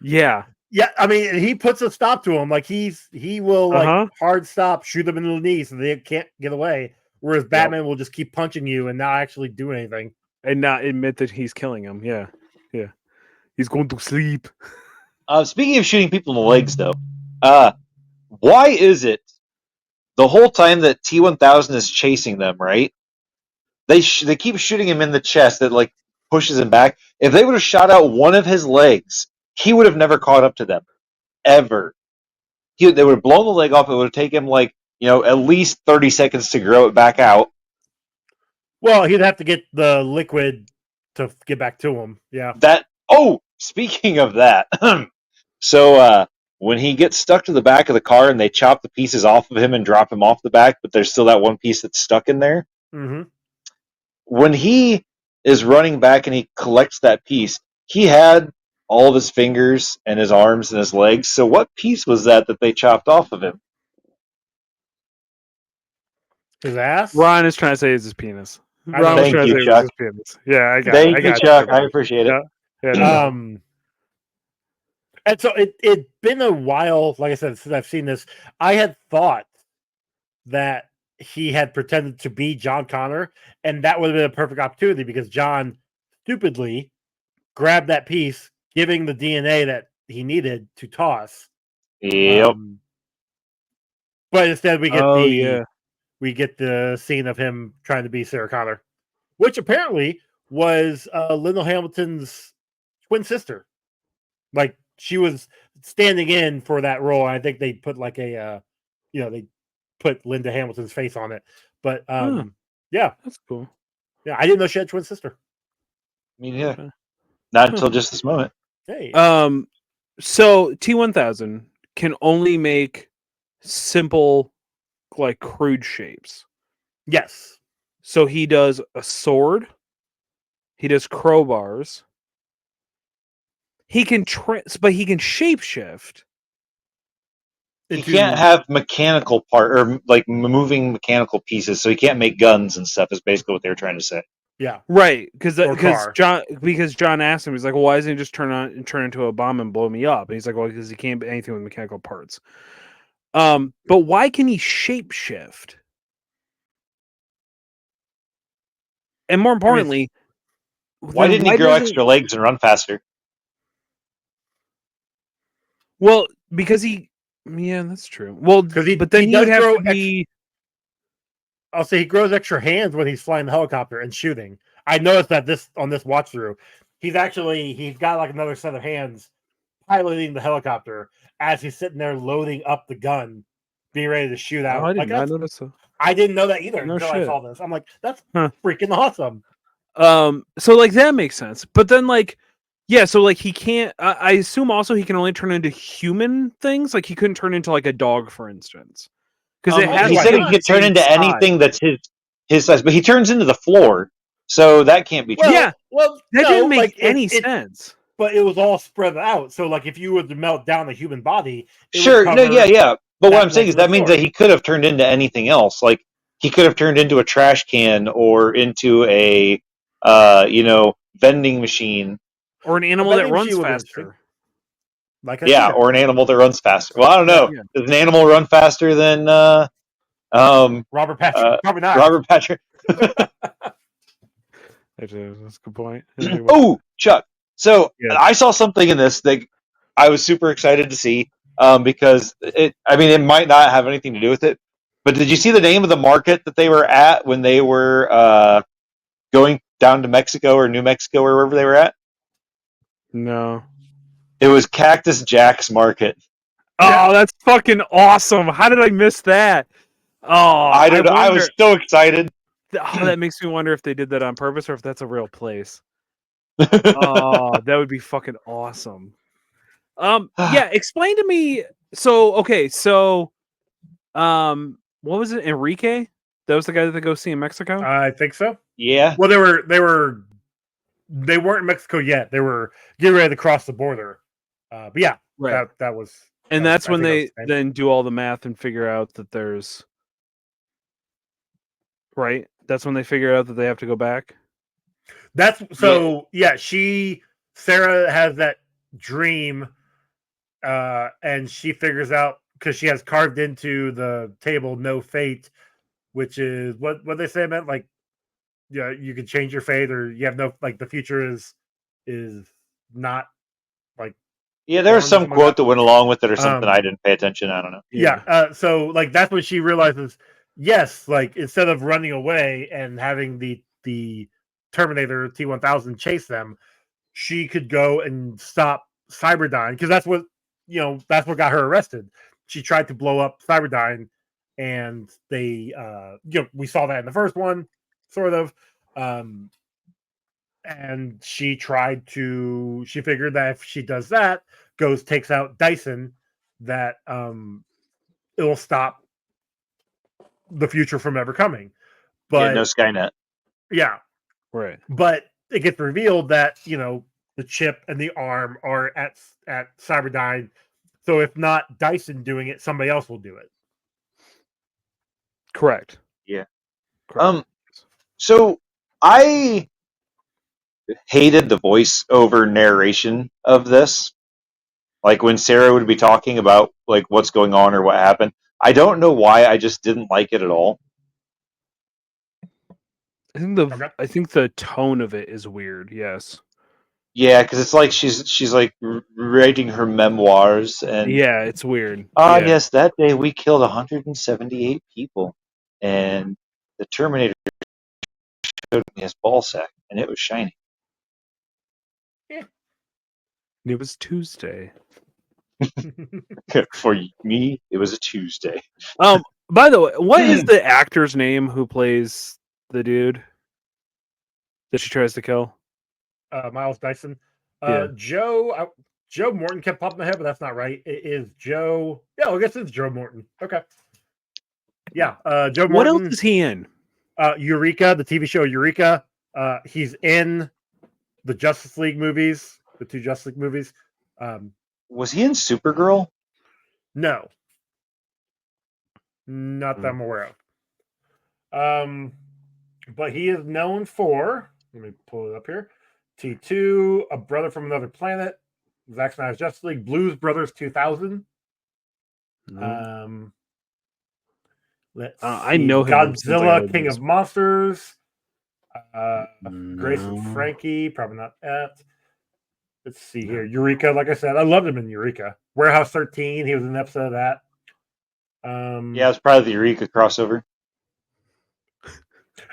Yeah. Yeah, I mean, he puts a stop to him. Like he will like hard stop, shoot them in the knee so they can't get away. Whereas Batman will just keep punching you and not actually do anything and not admit that he's killing him. Yeah, he's going to sleep. Speaking of shooting people in the legs, though, why is it the whole time that T-1000 is chasing them? Right? They keep shooting him in the chest. That like pushes him back. If they would have shot out one of his legs, he would have never caught up to them. Ever. They would have blown the leg off. It would have taken him like, at least 30 seconds to grow it back out. Well, he'd have to get the liquid to get back to him. Yeah. Speaking of that, so when he gets stuck to the back of the car and they chop the pieces off of him and drop him off the back, but there's still that one piece that's stuck in there. Mm-hmm. When he is running back and he collects that piece, he had all of his fingers and his arms and his legs. So what piece was that they chopped off of him? His ass? Ron is trying to say it's his penis. Ron Thank was trying you, to say Chuck. it was his penis. Yeah, I got Thank it. you, Chuck. I appreciate it. Yeah, and so it's been a while, like I said, since I've seen this. I had thought that he had pretended to be John Connor, and that would have been a perfect opportunity because John stupidly grabbed that piece, giving the DNA that he needed to toss. Yep. But instead, we get we get the scene of him trying to be Sarah Connor, which apparently was Lyndall Hamilton's twin sister. Like she was standing in for that role. I think they put like a, they put Linda Hamilton's face on it. But yeah, that's cool. Yeah, I didn't know she had a twin sister. Me neither. Not until just this moment. Hey. So T-1000 can only make simple, like crude shapes. Yes. So he does a sword. He does crowbars. He can but he can shapeshift. He can't have mechanical or like moving mechanical pieces, so he can't make guns and stuff. Is basically what they were trying to say. Yeah, right. Because John asked him, he's like, "Well, why doesn't he just turn into a bomb and blow me up?" And he's like, "Well, because he can't do anything with mechanical parts." But why can he shapeshift? And more importantly, why didn't he grow extra legs and run faster? Well, because that's true. Well, but then he would have to be. I'll say he grows extra hands when he's flying the helicopter and shooting. I noticed that on this watch through, he's got like another set of hands piloting the helicopter as he's sitting there loading up the gun, being ready to shoot out. I did not notice that. I didn't know that either until I saw this. I'm like, that's freaking awesome. So like that makes sense. But then so like he can't. I assume also he can only turn into human things. Like he couldn't turn into like a dog, for instance. Because he said he could turn into anything that's his. his size, but he turns into the floor, so that can't be true. Yeah. Well, That no, didn't make like, any sense. But it was all spread out. So, like, if you were to melt down the human body, it Sure, would no, cover yeah. But what that I'm saying is regular that means floor. that he could have turned into anything else. Like he could have turned into a trash can or into a, vending machine. Or an animal A that vending runs machine was interesting. faster. Like a Yeah, cheetah. or an animal that runs faster. Well, I don't know. Yeah. Does an animal run faster than Robert Patrick. Probably not. Robert Patrick? That's a good point. Oh, Chuck. So Yeah. I saw something in this that I was super excited to see because it might not have anything to do with it. But did you see the name of the market that they were at when they were going down to Mexico or New Mexico or wherever they were at? No. It was Cactus Jack's Market. Oh, that's fucking awesome! How did I miss that? Oh, I don't know. I was so excited. Oh, that makes me wonder if they did that on purpose or if that's a real place. Oh, that would be fucking awesome. Yeah, explain to me. So, okay, what was it? Enrique? That was the guy that they go see in Mexico? I think so. Yeah. Well, they weren't in Mexico yet. They were getting ready to cross the border. But yeah, Right. that was. And that that's was, when I they think that was then do all the math and figure out that there's. Right? That's when they figure out that they have to go back. That's so. Yeah, Sarah has that dream, and she figures out because she has carved into the table "No fate," which is what they say meant like, yeah, you can change your fate or you have no like the future is not like. Yeah, there was some something like quote that. that went along with it or something. I didn't pay attention. I don't know. Yeah. So like that's when she realizes, yes, like instead of running away and having the Terminator T-1000 chase them, she could go and stop Cyberdyne because that's what got her arrested. She tried to blow up Cyberdyne, and they we saw that in the first one, sort of. And she figured that if she does that, takes out Dyson, that it will stop the future from ever coming. But no Skynet. Yeah. Right. But it gets revealed that, the chip and the arm are at Cyberdyne. So if not Dyson doing it, somebody else will do it. Correct. Yeah. Correct. So I hated the voiceover narration of this. Like when Sarah would be talking about like what's going on or what happened. I don't know why, I just didn't like it at all. I think the tone of it is weird. Yes. Yeah, because it's like she's like writing her memoirs, and yeah, it's weird. Yes, that day we killed 178 people, and the Terminator showed me his ball sack, and it was shiny. Yeah. It was Tuesday. For me, it was a Tuesday. By the way, what is the actor's name who plays the dude that she tries to kill? Miles Dyson. Yeah. Joe Morton kept popping in my head, but that's not right. It is Joe. Yeah, I guess it's Joe Morton. Okay. Yeah, Joe Morton. What else is he in? Eureka, the TV show Eureka. He's in the Justice League movies, the two Justice League movies. Was he in Supergirl? No. Not that I'm aware of. But he is known for, let me pull it up here, T2, A Brother from Another Planet, Zack Snyder's Justice League, Blues Brothers 2000. Let's I know him. Godzilla, King of Monsters. Grace and Frankie, probably not that. Let's see here. Eureka, like I said, I loved him in Eureka. Warehouse 13, he was in an episode of that. Yeah, it's probably the Eureka crossover.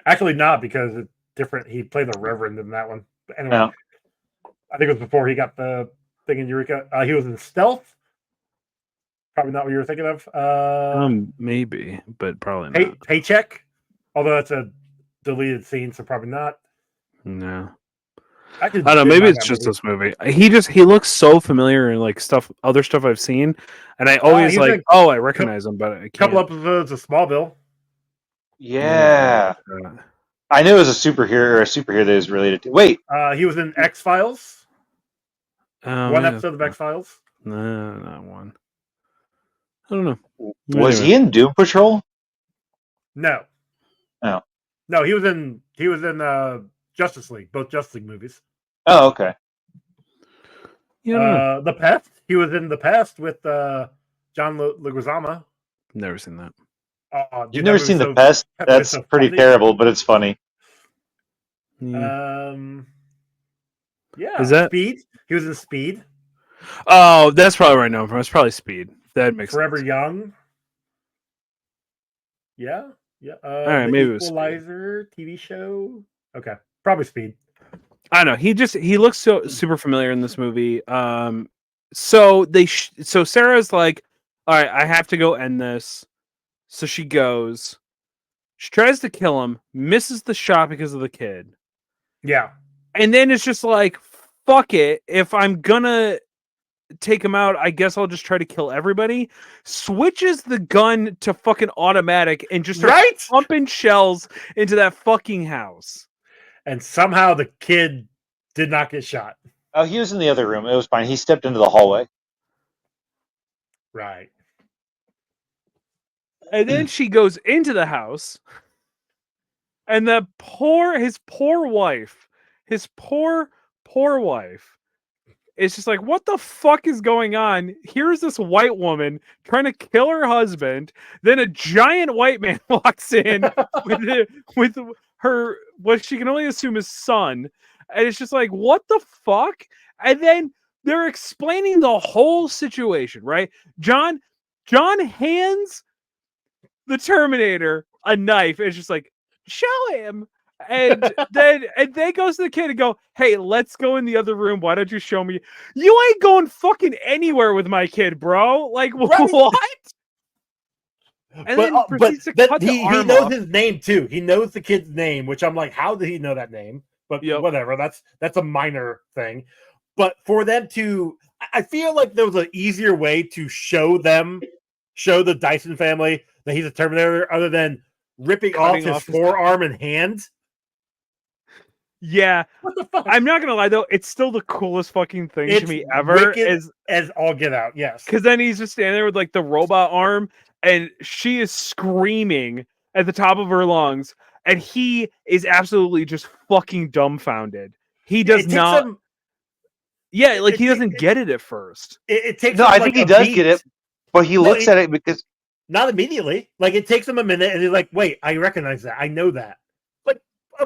Actually, not because it's different. He played the Reverend in that one. But anyway, No. I think it was before he got the thing in Eureka. He was in Stealth. Probably not what you were thinking of. Maybe, but probably not. Paycheck, although that's a deleted scene, so probably not. No. I don't know. Maybe it's just this movie. He looks so familiar in like other stuff I've seen, and I always I recognize him, but I can't. Couple episodes of Smallville. Yeah. I knew it was a superhero that is related to. Wait, He was in X-Files. Oh, One maybe episode of that's X-Files. no, not one. I don't know. was Anyway. he in Doom Patrol? No. No. No, he was in Justice League, both Justice League movies. Oh, okay. Yeah, I don't know. The Pest. He was in The Pest with John Leguizamo. Never seen that. You've never seen The Pest? That's so pretty funny. terrible, but it's funny. Yeah. Yeah. Is that Speed? He was in Speed. Oh, that's probably right now. It's probably Speed. That makes Forever sense. Young. Yeah. Yeah. All right, the maybe it was Equalizer TV show. Okay. Probably Speed. I don't know. He looks so super familiar in this movie. So so Sarah's like, all right, I have to go end this. So she goes. She tries to kill him, misses the shot because of the kid. Yeah. And then it's just like, fuck it. If I'm gonna take him out, I guess I'll just try to kill everybody. Switches the gun to fucking automatic and just starts pumping shells into that fucking house. And somehow the kid did not get shot. Oh, he was in the other room. It was fine. He stepped into the hallway. Right. And then she goes into the house, and his poor wife is just like, what the fuck is going on? Here's this white woman trying to kill her husband. Then a giant white man walks in with her, what she can only assume is son. And it's just like, what the fuck? And then they're explaining the whole situation, right? John hands the Terminator a knife. It's just like, show him. And then goes to the kid and go, hey, let's go in the other room. Why don't you show me? You ain't going fucking anywhere with my kid, bro. Like, Right. what? And then proceeds to cut the arm he knows off. his name too. He knows the kid's name, which I'm like, how did he know that name? But whatever, that's a minor thing. But for them to, I feel like there was an easier way to show the Dyson family that he's a Terminator, other than ripping off his forearm and hand. Yeah, I'm not gonna lie though, it's still the coolest fucking thing to me ever. As all get out, yes. Because then he's just standing there with like the robot arm, and she is screaming at the top of her lungs, and he is absolutely just fucking dumbfounded. He does not. He doesn't get it at first. It takes. No, I think he does get it, but he looks at it because not immediately. Like it takes him a minute, and he's like, "Wait, I recognize that. I know that." Like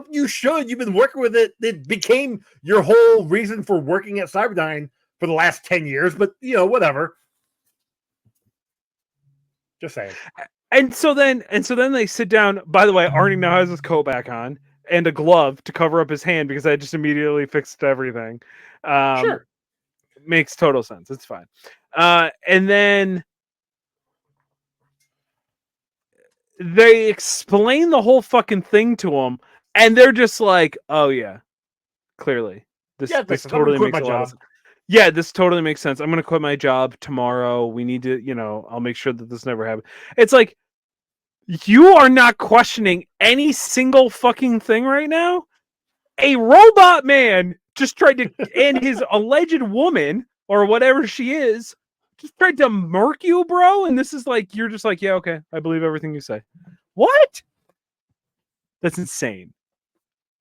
you should. You've been working with it. It became your whole reason for working at Cyberdyne for the last 10 years. But whatever. Just saying. And so then they sit down. By the way, Arnie now has his coat back on and a glove to cover up his hand because I just immediately fixed everything. Sure. Makes total sense. It's fine. And then they explain the whole fucking thing to him, and they're just like, "Oh yeah, clearly this totally makes a lot of sense." Yeah, this totally makes sense. I'm gonna quit my job tomorrow. We need to, I'll make sure that this never happens. It's like you are not questioning any single fucking thing right now. A robot man just tried to, and his alleged woman or whatever she is, just tried to murk you, bro. And this is like, you're just like, yeah, okay, I believe everything you say. What? That's insane.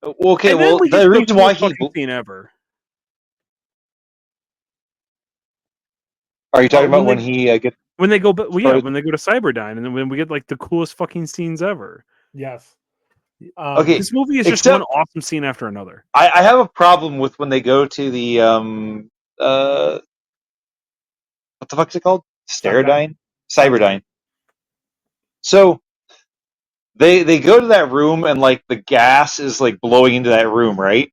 Okay, well, the reason why he scene ever. Are you talking about when he gets when they go? But when they go to Cyberdyne, and then when we get like the coolest fucking scenes ever. Yes. Okay, this movie is just one awesome scene after another. I have a problem with when they go to the what the fuck is it called? Cyberdyne. So they go to that room and like the gas is like blowing into that room, right?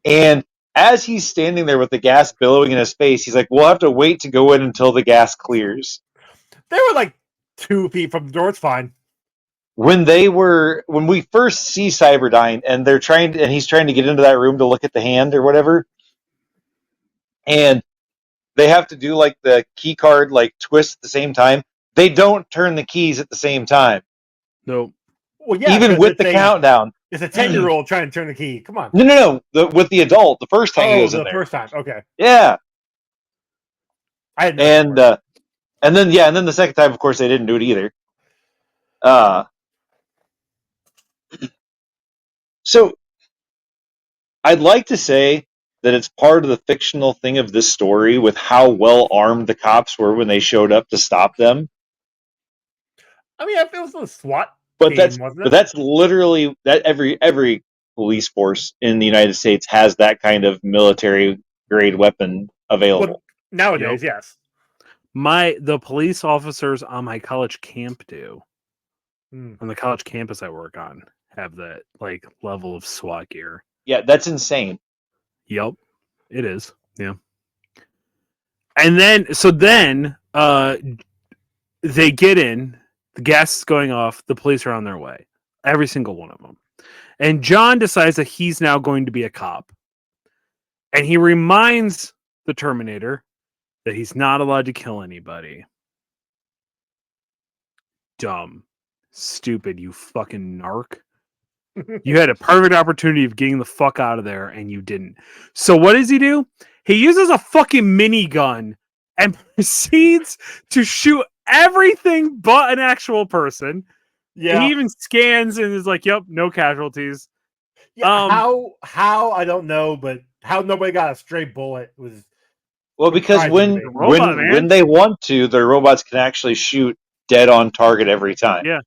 And as he's standing there with the gas billowing in his face, he's like, "We'll have to wait to go in until the gas clears." They were like 2 feet from the door. It's fine. When we first see Cyberdyne and he's trying to get into that room to look at the hand or whatever, and they have to do like the key card like twist at the same time. They don't turn the keys at the same time. Nope. Well, yeah, even 'cause with the countdown. it's a 10-year-old trying to turn the key. Come on. No. With the adult, the first time he was in the there. first time. Okay. Yeah. I had no And then the second time, of course, they didn't do it either. So I'd like to say that it's part of the fictional thing of this story with how well armed the cops were when they showed up to stop them. I mean, I feel it was a SWAT But team, wasn't it? that's literally that every police force in the United States has that kind of military grade weapon available. Well, nowadays, yes. The police officers on my college camp do. Hmm. On the college campus I work on have that like level of SWAT gear. Yeah, that's insane. Yep, it is. Yeah. And then they get in, the gas is going off, the police are on their way. Every single one of them. And John decides that he's now going to be a cop. And he reminds the Terminator that he's not allowed to kill anybody. Dumb. Stupid, you fucking narc. You had a perfect opportunity of getting the fuck out of there and you didn't. So what does he do? He uses a fucking minigun and proceeds to shoot everything but an actual person. Yeah. He even scans and is like, "Yep, no casualties." Yeah. How I don't know, but how nobody got a stray bullet was. Well, because when they want to, their robots can actually shoot dead on target every time. Yeah.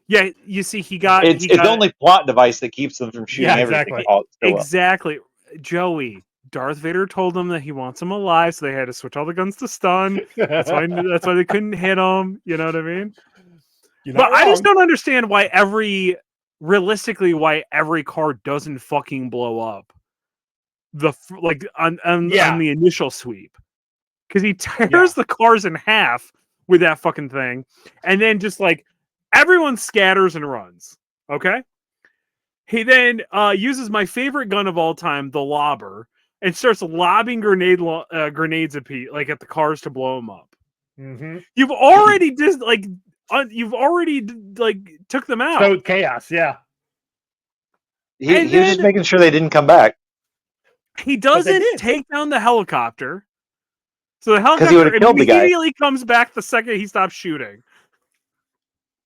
You see, it's the only plot device that keeps them from shooting everything. Exactly. Joey, Darth Vader told them that he wants them alive, so they had to switch all the guns to stun. That's why they couldn't hit them. You know what I mean? But I just don't understand why every car doesn't fucking blow up. On the initial sweep, because he tears the cars in half with that fucking thing, and then just like everyone scatters and runs. Okay. He then uses my favorite gun of all time, the lobber, and starts lobbing grenades at the cars to blow them up. Mm-hmm. You've already took them out. So chaos, yeah. He was just making sure they didn't come back. He doesn't take down the helicopter. So the helicopter he would've killed the guy. Immediately comes back the second he stops shooting.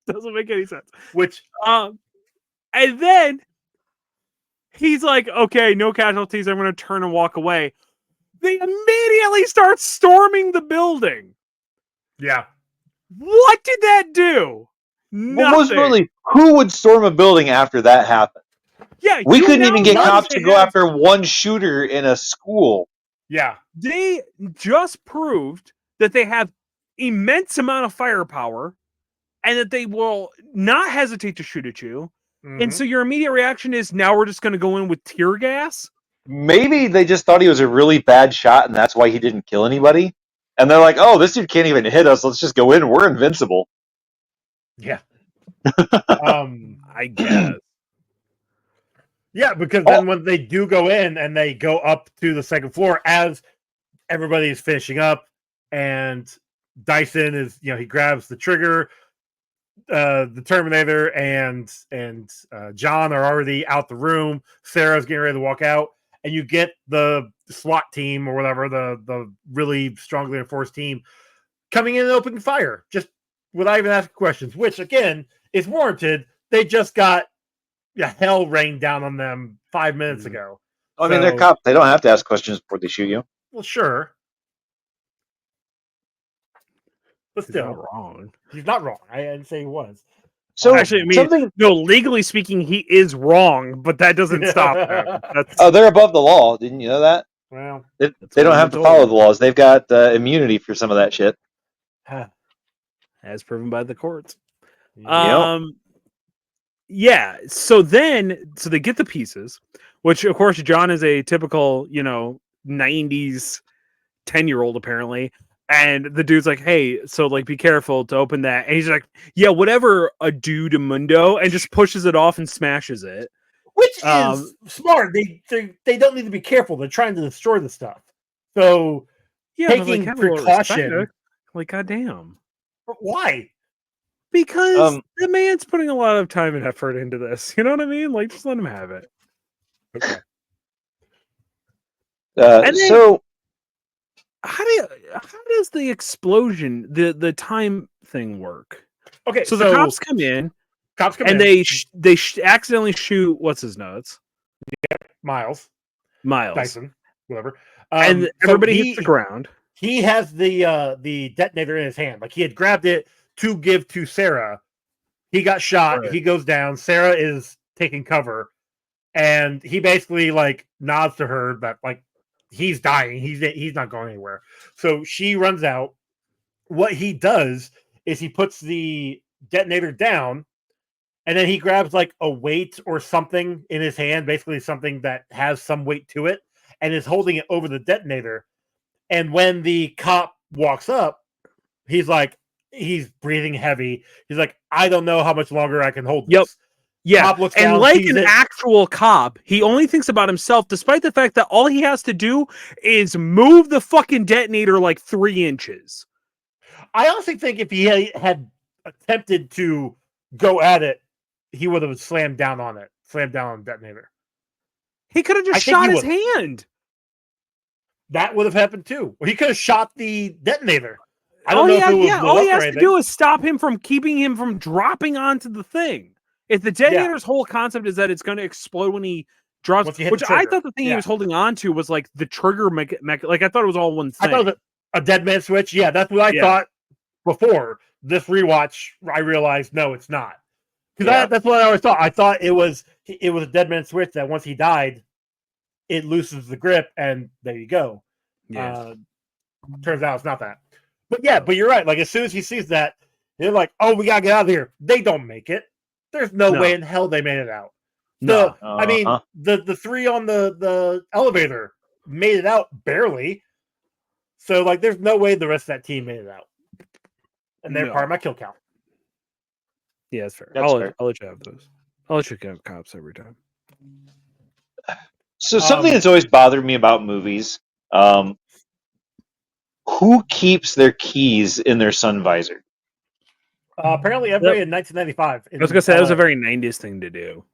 Doesn't make any sense. And then he's like, okay, no casualties. I'm going to turn and walk away. They immediately start storming the building. Yeah. What did that do? Nothing. Well, most importantly, who would storm a building after that happened? Yeah, we couldn't even get cops to go after one shooter in a school. Yeah. They just proved that they have immense amount of firepower and that they will not hesitate to shoot at you. Mm-hmm. And so your immediate reaction is, now we're just going to go in with tear gas? Maybe they just thought he was a really bad shot and that's why he didn't kill anybody. And they're like, oh, this dude can't even hit us. Let's just go in. We're invincible. Yeah. I guess. Yeah, because then when they do go in and they go up to the second floor as everybody's finishing up and Dyson is, he grabs the trigger, the Terminator and John are already out the room. Sarah's getting ready to walk out, and you get the SWAT team or whatever, the really strongly enforced team coming in and opening fire just without even asking questions, which again is warranted. They just got hell rained down on them 5 minutes ago. I mean, they're cops. They don't have to ask questions before they shoot you. Well, sure. But still, he's not wrong. He's not wrong. I didn't say he was. So actually, legally speaking, he is wrong, but that doesn't stop him. They're above the law. Didn't you know that? Well, they don't have to follow the laws. They've got immunity for some of that shit. As proven by the courts. Yep. Yeah. So they get the pieces, which of course John is a typical, 90s 10-year-old apparently. And the dude's like, hey, so be careful to open that. And he's like, yeah, whatever, a dude mundo, and just pushes it off and smashes it. Which is smart. They don't need to be careful. They're trying to destroy the stuff. So taking precaution. Goddamn. Why? Because the man's putting a lot of time and effort into this. You know what I mean? Like, just let him have it. Okay. And then, so how does the explosion, the time thing work? Okay, So the cops come in, and they accidentally shoot what's his nuts, Miles Dyson, whatever, and everybody hits the ground. He has the detonator in his hand, like he had grabbed it to give to Sarah. He got shot. Right. He goes down. Sarah is taking cover, and he basically like nods to her that like he's dying. He's not going anywhere. So she runs out. What he does is he puts the detonator down, and then he grabs like a weight or something in his hand, basically something that has some weight to it, and is holding it over the detonator. And when the cop walks up, he's breathing heavy. He's like, I don't know how much longer I can hold this. Yep. Yeah. Cop looks and down, like an actual cop, he only thinks about himself, despite the fact that all he has to do is move the fucking detonator like 3 inches. I honestly think if he had attempted to go at it, he would have slammed down on the detonator. He could have just shot his hand. That would have happened too. He could have shot the detonator. I don't know if it was all he has to do is stop him from keeping him from dropping onto the thing. If the detonator's whole concept is that it's going to explode when he drops, which I thought the thing he was holding on to was like the trigger like I thought it was all one thing. I thought it was a dead man switch. Yeah, that's what I thought before this rewatch. I realized no, it's not. Because that's what I always thought. I thought it was a dead man switch that once he died, it loosens the grip, and there you go. Yeah. Turns out it's not that. But but you're right. Like as soon as he sees that, they're like, "Oh, we gotta get out of here." They don't make it. There's no way in hell they made it out. I mean, the 3 on the elevator made it out barely. So like, there's no way the rest of that team made it out, and they're part of my kill count. Yeah, that's fair. I'll let you have those. I'll let you have cops every time. So something that's always bothered me about movies, who keeps their keys in their sun visor? Apparently everybody in 1995. I was going to say, that was a very 90s thing to do.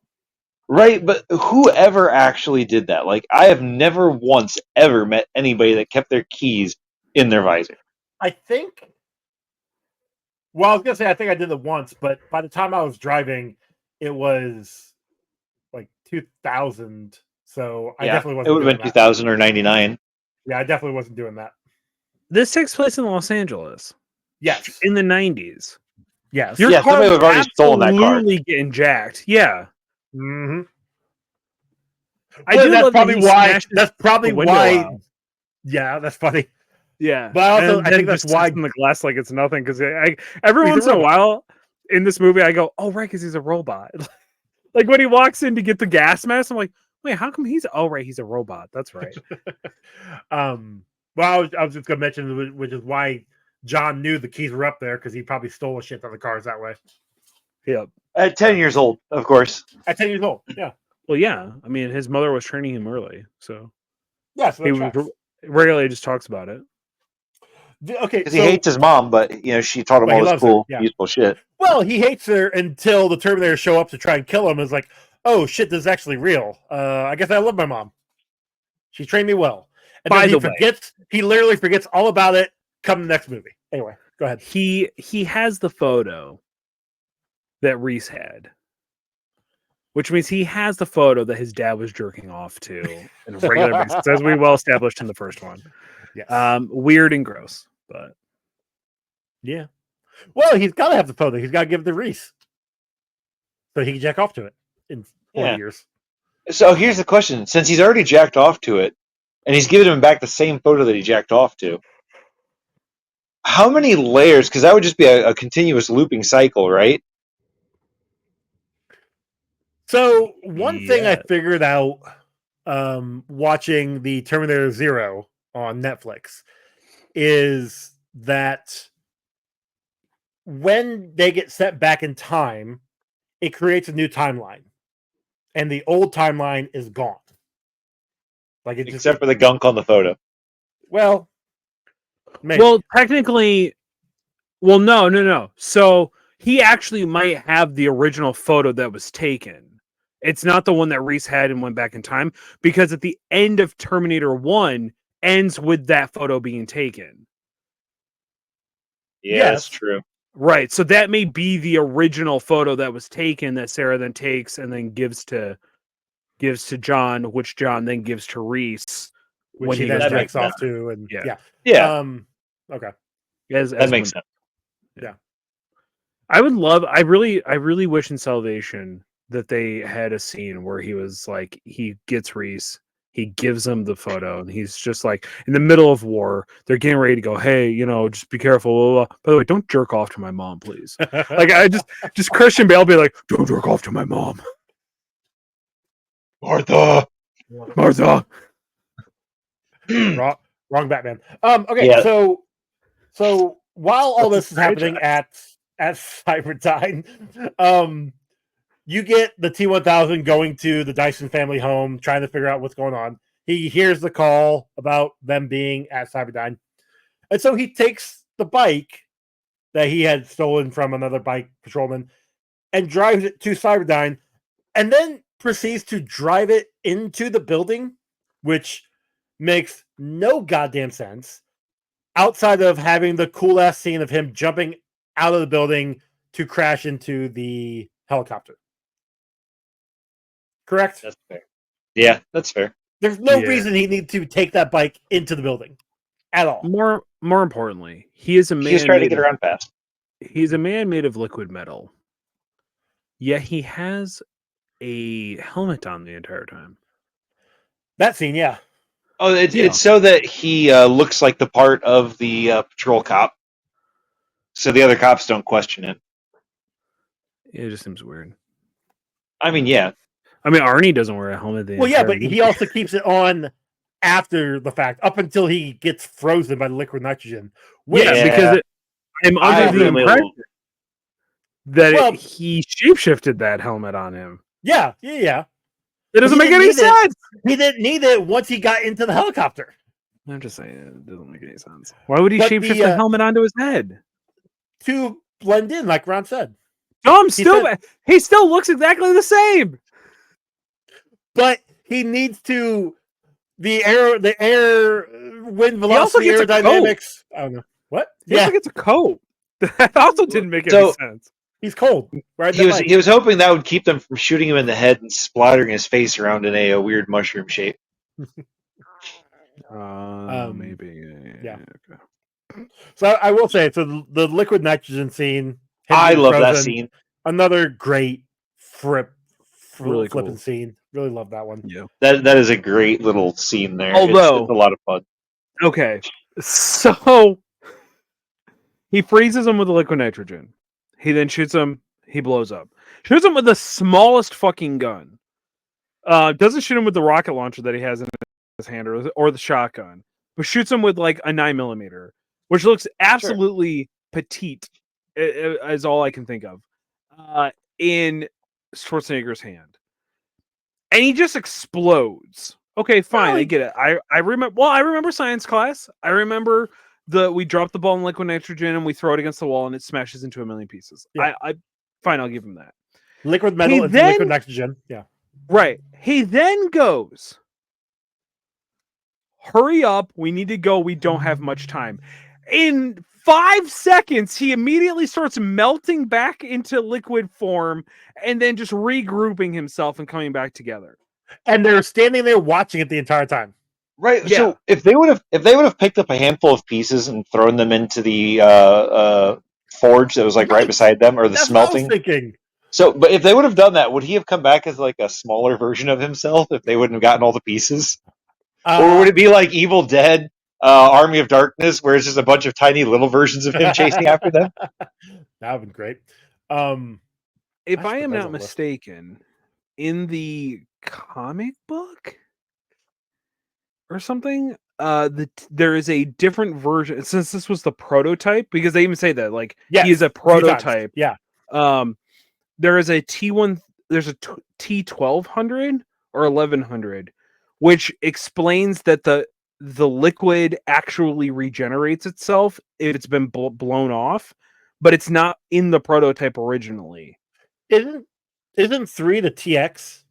Right, but whoever actually did that? Like, I have never once ever met anybody that kept their keys in their visor. I think... Well, I was going to say, I think I did it once, but by the time I was driving, it was like 2000. So I definitely wasn't. It would have been 2000 or 99. Yeah, I definitely wasn't doing that. This takes place in Los Angeles. Yes. In the 90s. Yes. Your car somebody would have already stolen that car. Absolutely getting jacked. Yeah. Mm-hmm. That's probably why. That's probably why. Yeah, that's funny. Yeah, but also I think that's why in the glass like it's nothing, because every once in a while in this movie I go, oh right, because he's a robot. Like when he walks in to get the gas mask, I'm like, wait, how come he's a robot? That's right. Well, I was just gonna mention, which is why John knew the keys were up there, because he probably stole a shit ton of cars that way. Yep. At 10 years old, of course. At 10 years old, yeah. Well, yeah. I mean, his mother was training him early, so so he regularly just talks about it. Okay, because he hates his mom, but she taught him all this cool, useful shit. Well, he hates her until the Terminator show up to try and kill him. It's like, oh shit, this is actually real. I guess I love my mom. She trained me well. And By then the way, he literally forgets all about it. Come the next movie. Anyway, go ahead. He has the photo that Reese had, which means he has the photo that his dad was jerking off to in a regular basis, as we well established in the first one. Yes. Weird and gross, but yeah. Well, he's got to have the photo. He's got to give it to Reese, so he can jack off to it in 40 years. So here's the question: since he's already jacked off to it, and he's given him back the same photo that he jacked off to, how many layers? Because that would just be a continuous looping cycle, right? So one thing I figured out watching the Terminator 0 on Netflix is that when they get set back in time, it creates a new timeline, and the old timeline is gone. Like Except for the gunk on the photo. Well, maybe. Well, technically, no. So he actually might have the original photo that was taken. It's not the one that Reese had and went back in time, because at the end of Terminator 1 ends with that photo being taken. Yeah, Yes. that's true. Right. So that may be the original photo that was taken that Sarah then takes and then gives to John, which John then gives to Reese Which when he he then goes back. jacks off to, and Yeah. Yeah, Okay. As makes when- sense. I really wish in Salvation that they had a scene where he was like, he gets Reese, he gives him the photo, and he's just like, in the middle of war, they're getting ready to go, hey, just be careful. Blah, blah, blah. By the way, don't jerk off to my mom, please. Like, I just Christian Bale be like, don't jerk off to my mom. Martha. wrong Batman. Okay, Yeah. so while all That's this is happening at Cyberdyne, you get the T-1000 going to the Dyson family home, trying to figure out what's going on. He hears the call about them being at Cyberdyne, and so he takes the bike that he had stolen from another bike patrolman and drives it to Cyberdyne, and then proceeds to drive it into the building, which makes no goddamn sense outside of having the cool ass scene of him jumping out of the building to crash into the helicopter. Correct? That's fair. Yeah, that's fair. There's no Yeah. reason he needs to take that bike into the building at all. More importantly, he is a man. He's trying to get around fast. He's a man made of liquid metal. Yet he has a helmet on the entire time. That scene, yeah. Oh, it's so that he looks like the part of the patrol cop, so the other cops don't question it. It just seems weird. I mean, yeah. I mean, Arnie doesn't wear a helmet. Well, yeah, but he also keeps it on after the fact, up until he gets frozen by the liquid nitrogen. Yeah, because I'm under the impression that he shapeshifted that helmet on him. Yeah. It doesn't make any sense. He didn't need it once he got into the helicopter. I'm just saying, it doesn't make any sense. Why would he shapeshift the helmet onto his head? To blend in, like Ron said. No, he still looks exactly the same. But he needs to the air wind velocity aerodynamics. I don't know. What? He also gets a coat. That also didn't make any sense. He's cold. Right? He was hoping that would keep them from shooting him in the head and splattering his face around in a weird mushroom shape. Maybe. Yeah. Okay. So I will say, so the liquid nitrogen scene. I love that scene. Another great really flipping cool scene. Really love that one. Yeah. That is a great little scene there. Although it's a lot of fun. Okay. So he freezes him with the liquid nitrogen. He then shoots him. He blows up. Shoots him with the smallest fucking gun. Doesn't shoot him with the rocket launcher that he has in his hand or the shotgun, but shoots him with like a 9mm, which looks absolutely petite, is all I can think of, in Schwarzenegger's hand. And he just explodes. Okay, fine, I get it. I remember. Well, I remember science class. I remember we drop the ball in liquid nitrogen and we throw it against the wall and it smashes into a million pieces. Yeah. Fine, I'll give him that. Liquid metal and liquid nitrogen. Yeah. Right. He then goes, hurry up. We need to go. We don't have much time. In 5 seconds, he immediately starts melting back into liquid form and then just regrouping himself and coming back together. And they're standing there watching it the entire time. Right. Yeah. So if they would have picked up a handful of pieces and thrown them into the forge that was like right beside them, or the That's smelting. What I was thinking. So, but if they would have done that, would he have come back as like a smaller version of himself if they wouldn't have gotten all the pieces? Or would it be like Evil Dead, Army of Darkness, where it's just a bunch of tiny little versions of him chasing after them? That would be great. If I am not mistaken, in the comic book or something, there is a different version, since this was the prototype, because they even say that, like, he is a prototype. Yeah. There is a there's a T1200 or 1100, which explains that the liquid actually regenerates itself if it's been blown off, but it's not in the prototype originally. Isn't 3 the TX?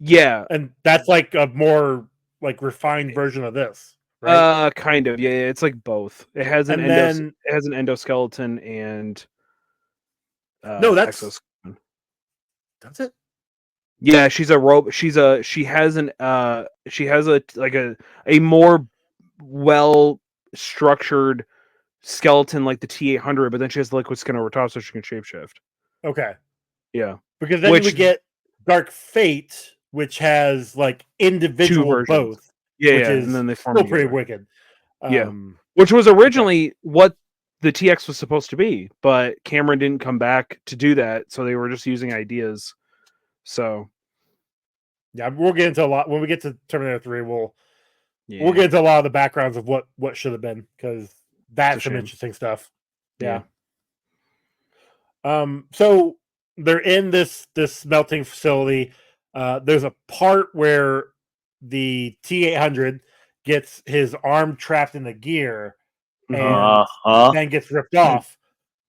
Yeah, And that's like a more like refined version of this, right? kind of. Yeah, it's like both. It has an And then endoskeleton and no, that's exoskeleton. that's it. Yeah, she's a robot. She has a more well structured skeleton like the T-800, but then she has the liquid skin over top so she can shapeshift. Okay. Yeah. Because then you would get Dark Fate, which has like individual both. Yeah, which is and then they form still pretty together. wicked. Yeah. Which was originally what the TX was supposed to be, but Cameron didn't come back to do that, so they were just using ideas. So yeah, we'll get into a lot when we get to Terminator 3. We'll get into a lot of the backgrounds of what should have been, because that's some interesting stuff. Yeah. So they're in this smelting facility. There's a part where the T-800 gets his arm trapped in the gear and then gets ripped off.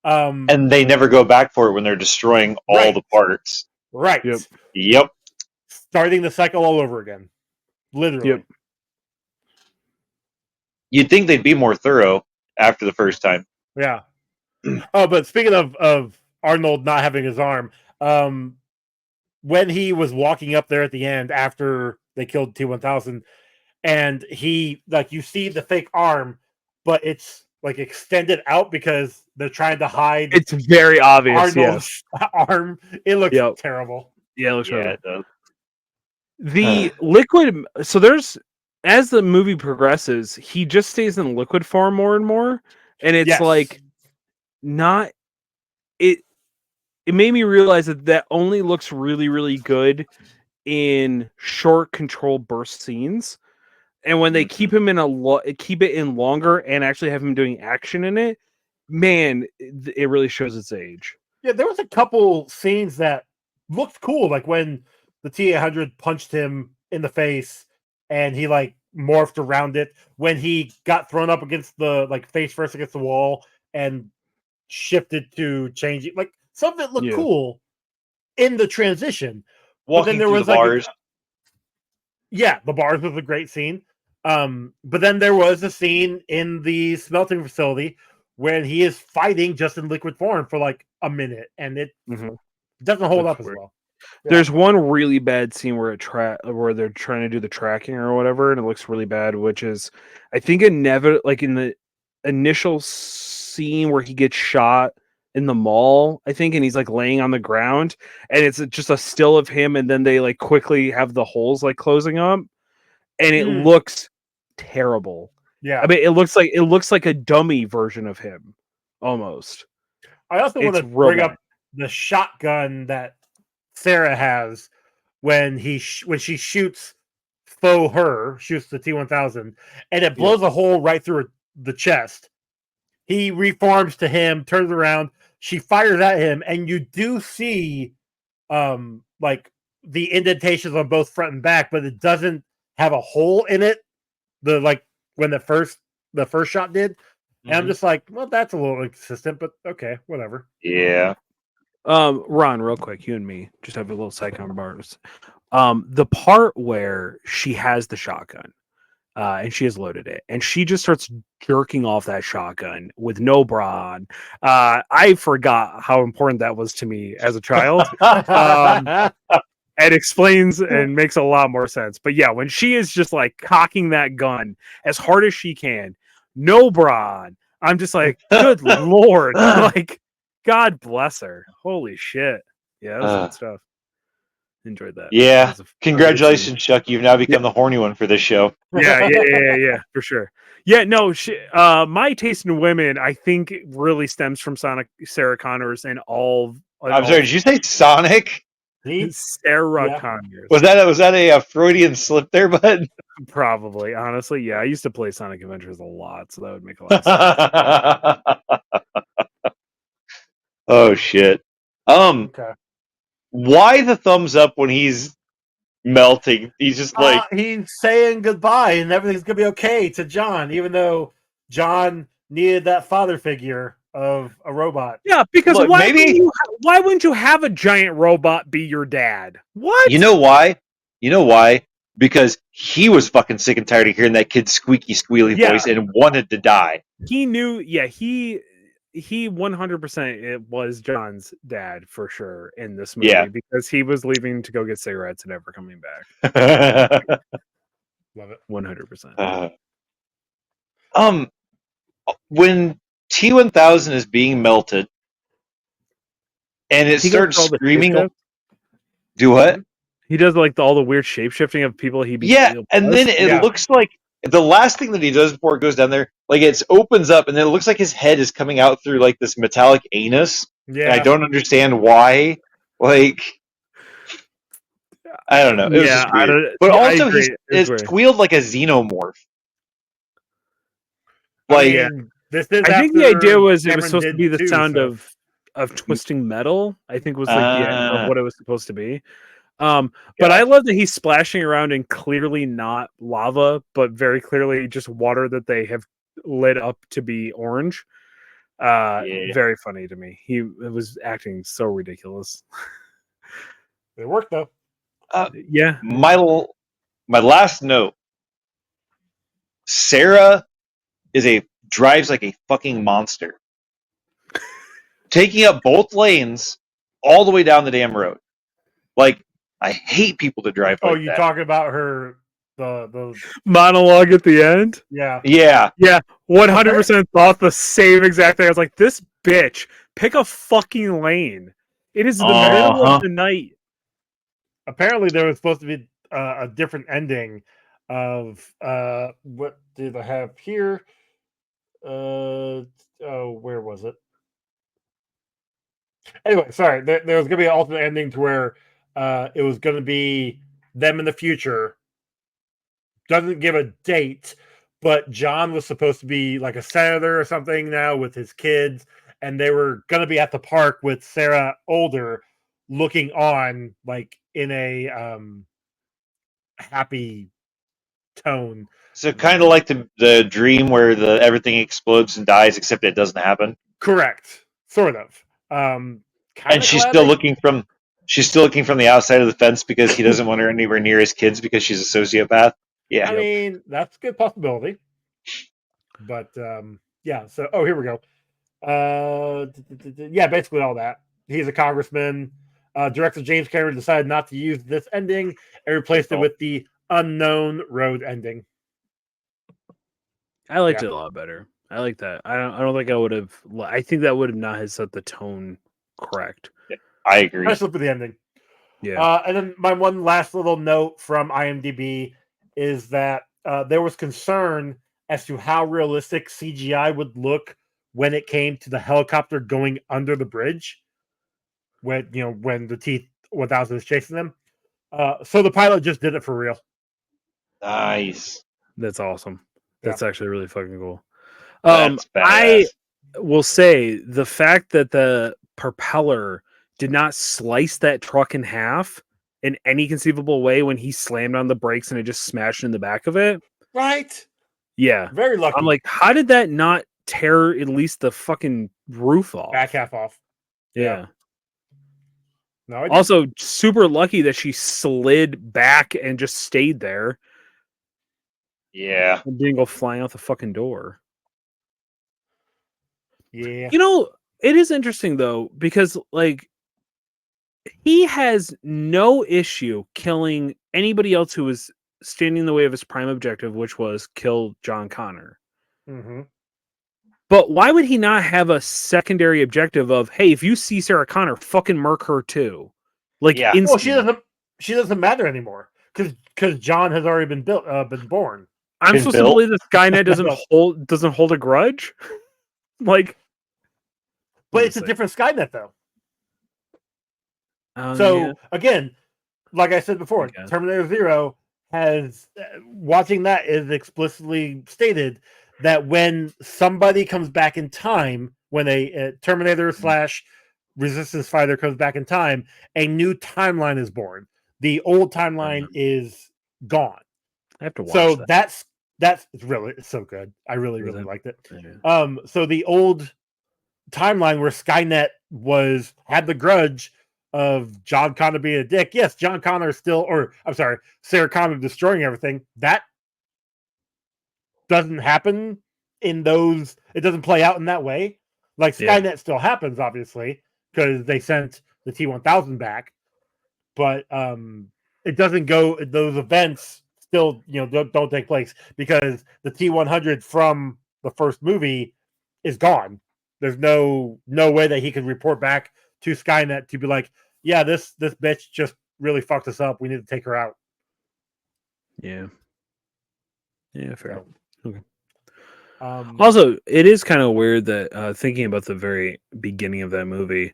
And they never go back for it when they're destroying all the parts. Right. Yep. Starting the cycle all over again. Literally. Yep. You'd think they'd be more thorough after the first time. Yeah. Oh, but speaking of Arnold not having his arm, when he was walking up there at the end after they killed T-1000, and he, like, you see the fake arm, but it's like extended out because they're trying to hide. It's very obvious. Arnold's arm. It looks terrible. Yeah, it looks terrible. It does. The liquid. So there's, as the movie progresses, he just stays in liquid form more and more, and it's like not it. It made me realize that only looks really, really good in short control burst scenes, and when they keep him in keep it in longer and actually have him doing action in it, man, it really shows its age. Yeah, there was a couple scenes that looked cool, like when the T-800 punched him in the face and he like morphed around it, when he got thrown up against the, like, face first against the wall and shifted to changing, like, some of it looked cool in the transition. Walking but then there through was the like bars. the bars was a great scene. But then there was a scene in the smelting facility when he is fighting just in liquid form for like a minute, and it doesn't hold up as well. Yeah. There's one really bad scene where where they're trying to do the tracking or whatever, and it looks really bad. Which is, I think, in the initial scene where he gets shot in the mall, I think, and he's like laying on the ground, and it's just a still of him, and then they like quickly have the holes like closing up, and it looks terrible. Yeah, I mean, it looks like a dummy version of him almost. I also want to bring up the shotgun that Sarah has when when she shoots shoots the T-1000, and it blows a hole right through the chest. He reforms to him, turns around, she fires at him, and you do see like the indentations on both front and back, but it doesn't have a hole in it. When the first shot did. And I'm just like, well, that's a little inconsistent, but okay, whatever. Yeah. Ron, real quick, you and me just have a little sidecar bars. The part where she has the shotgun, and she has loaded it, and she just starts jerking off that shotgun with no bra on. I forgot how important that was to me as a child. It explains and makes a lot more sense. But yeah, when she is just like cocking that gun as hard as she can, no bra on, I'm just like, good Lord. Like, God bless her. Holy shit. Yeah, that was good stuff. Enjoyed that. Yeah. Congratulations, Chuck. You've now become the horny one for this show. Yeah, for sure. Yeah, no, my taste in women, I think, really stems from Sarah Connors and all. I'm sorry, did you say Sonic? Sarah Connors. Was that a Freudian slip there, bud? Probably, honestly, yeah. I used to play Sonic Adventures a lot, so that would make a lot of sense. Oh shit. Okay. Why the thumbs up when he's melting? He's just like he's saying goodbye and everything's gonna be okay to John, even though John needed that father figure of a robot. Yeah, because Look, why wouldn't you have a giant robot be your dad? What? You know why? Because he was fucking sick and tired of hearing that kid's squeaky, squealy Yeah. voice and wanted to die. He knew. Yeah, he 100% it was John's dad for sure in this movie Yeah. because he was leaving to go get cigarettes and never coming back. Love it. 100%. When T-1000 is being melted and it He goes starts for all the screaming, shape-shift. do what? He does like all the weird shape shifting of people he Yeah, and then it looks like the last thing that he does before it goes down there, like it opens up, and then it looks like his head is coming out through like this metallic anus. Yeah. And I don't understand why. Like, I don't know. It was just weird. But also, it squealed like a xenomorph. Like, this is I think the idea was it Cameron was supposed to be the too, sound so. of twisting metal. I think was like the end of what it was supposed to be. But Yeah. I love that he's splashing around in clearly not lava, but very clearly just water that they have lit up to be orange. Very funny to me. He was acting so ridiculous. It worked though. Yeah. My last note. Sarah drives like a fucking monster, taking up both lanes all the way down the damn road. Like, I hate people to drive like that. Oh, you talking about her the monologue at the end? Yeah. Yeah. 100% thought the same exact thing. I was like, this bitch, pick a fucking lane. It is the middle of the night. Apparently there was supposed to be a different ending of what did I have here? Where was it? Anyway, sorry. There was gonna be an alternate ending to where it was gonna be them in the future. Doesn't give a date, but John was supposed to be like a senator or something now with his kids, and they were gonna be at the park with Sarah older, looking on like in a happy tone. So kind of like the dream where everything explodes and dies, except it doesn't happen. Correct, sort of. And she's still looking from the outside of the fence because he doesn't want her anywhere near his kids because she's a sociopath. Yeah, I mean that's a good possibility. But yeah. So here we go. Yeah, basically all that. He's a congressman. Director James Cameron decided not to use this ending and replaced it with the unknown road ending. I liked it a lot better. I like that. I don't think I would have. I think that would have not have set the tone correct. Yeah, I agree. Especially for the ending. Yeah. And then my one last little note from IMDb is that there was concern as to how realistic CGI would look when it came to the helicopter going under the bridge. When the T-1000 is chasing them. So the pilot just did it for real. Nice. That's awesome. That's actually really fucking cool. I will say the fact that the propeller did not slice that truck in half in any conceivable way when he slammed on the brakes and it just smashed in the back of it. Right. Yeah. Very lucky. I'm like, how did that not tear at least the fucking roof off? Back half off. Yeah. No, also, super lucky that she slid back and just stayed there. Yeah. And didn't go flying out the fucking door. Yeah. It is interesting though, because like he has no issue killing anybody else who was standing in the way of his prime objective, which was kill John Connor. Mm-hmm. But why would he not have a secondary objective of, hey, if you see Sarah Connor, fucking murk her too? Like, well, she doesn't matter anymore because John has already been born. I'm supposed to believe that Skynet doesn't hold a grudge. Like, but it's a different Skynet though. So again, like I said before, Terminator 0 has watching that is explicitly stated that when somebody comes back in time, when a Terminator / Resistance fighter comes back in time, a new timeline is born. The old timeline is gone. I have to watch that. That's it's so good. I really liked it. So the old timeline where Skynet had the grudge of John Connor being a dick. Yes, John Connor is still, or I'm sorry, Sarah Connor destroying everything. That doesn't happen in those. It doesn't play out in that way. Like Skynet still happens, obviously, because they sent the T-1000 back, but it doesn't go. Those events still, don't take place because the T-100 from the first movie is gone. There's no way that he could report back to Skynet to be like, yeah, this bitch just really fucked us up. We need to take her out. Yeah, fair. So, okay. Also, it is kind of weird that thinking about the very beginning of that movie,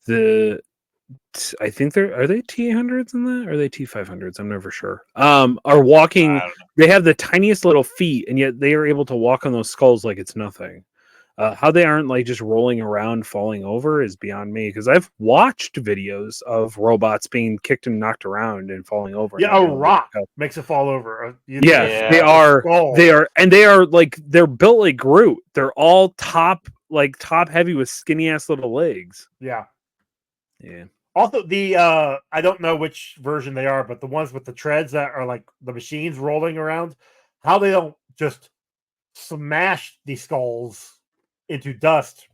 I think are they T-800s in that? Or are they T-500s? I'm never sure. Are walking. They have the tiniest little feet, and yet they are able to walk on those skulls like it's nothing. How they aren't like just rolling around, falling over is beyond me. Because I've watched videos of robots being kicked and knocked around and falling over. Yeah, a rock makes it fall over. They are. They are, and they are like they're built like Groot. They're all top heavy with skinny ass little legs. Yeah. Yeah. Also, I don't know which version they are, but the ones with the treads that are like the machines rolling around, how they don't just smash these skulls into dust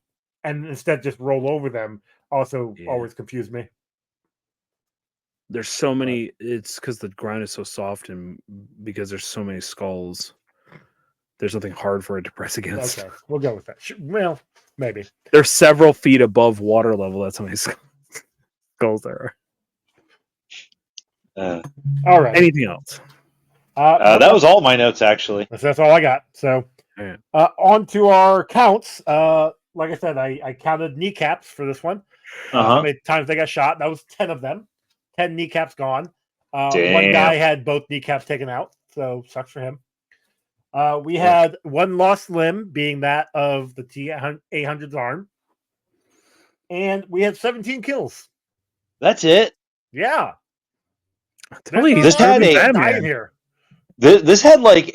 and instead just roll over them also always confused me. There's so many. It's because the ground is so soft, and because there's so many skulls, there's nothing hard for it to press against. Okay, we'll go with that. Well, maybe they're several feet above water level. That's how many skulls there are. All right. Anything else? That was all my notes, actually. That's all I got. So, on to our counts. Like I said, I counted kneecaps for this one. How many times they got shot? That was 10 of them. 10 kneecaps gone. One guy had both kneecaps taken out, so sucks for him. We had one lost limb, being that of the T-800's arm. And we had 17 kills. That's it? Yeah. This had This had like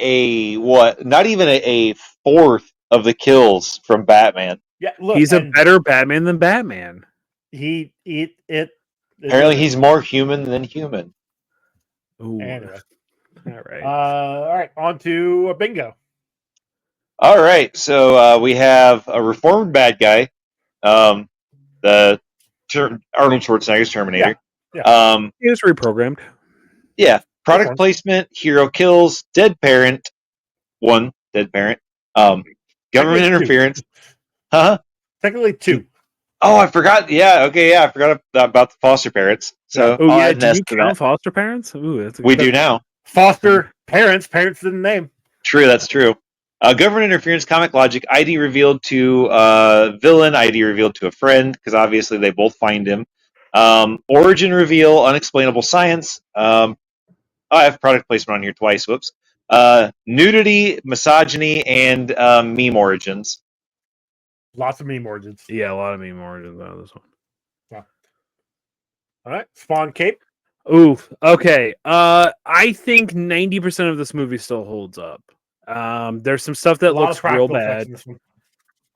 not even a fourth of the kills from Batman. Yeah, look, he's a better Batman than Batman. Apparently, he's more human than human. Ooh. Anyway. All right. All right. On to bingo. All right. So we have a reformed bad guy, the Arnold Schwarzenegger's Terminator. Yeah. He was reprogrammed. Yeah. Product placement, hero kills, dead parent, one dead parent, government interference. Huh? Technically 2. Oh, I forgot. Yeah, okay, yeah, I forgot about the foster parents. So, do you count foster parents? Ooh, that's we do now. Foster parents didn't name. True, that's true. Government interference, comic logic, ID revealed to villain, ID revealed to a friend, because obviously they both find him. Origin reveal, unexplainable science. I have product placement on here twice. Whoops. Nudity, misogyny, and meme origins. Lots of meme origins. Yeah, a lot of meme origins out of this one. Yeah. All right. Spawn cape. Ooh, okay. I think 90% of this movie still holds up. There's some stuff that looks real bad.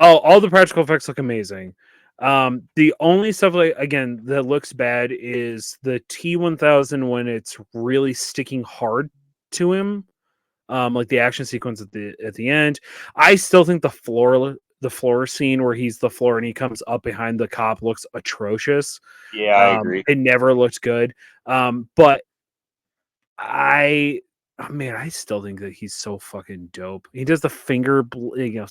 Oh, all the practical effects look amazing. The only stuff that looks bad is the T-1000 when it's really sticking hard to him. Like the action sequence at the end. I still think the floor scene where he's the floor and he comes up behind the cop looks atrocious. Yeah, I agree. It never looked good. But I still think that he's so fucking dope. He does the finger,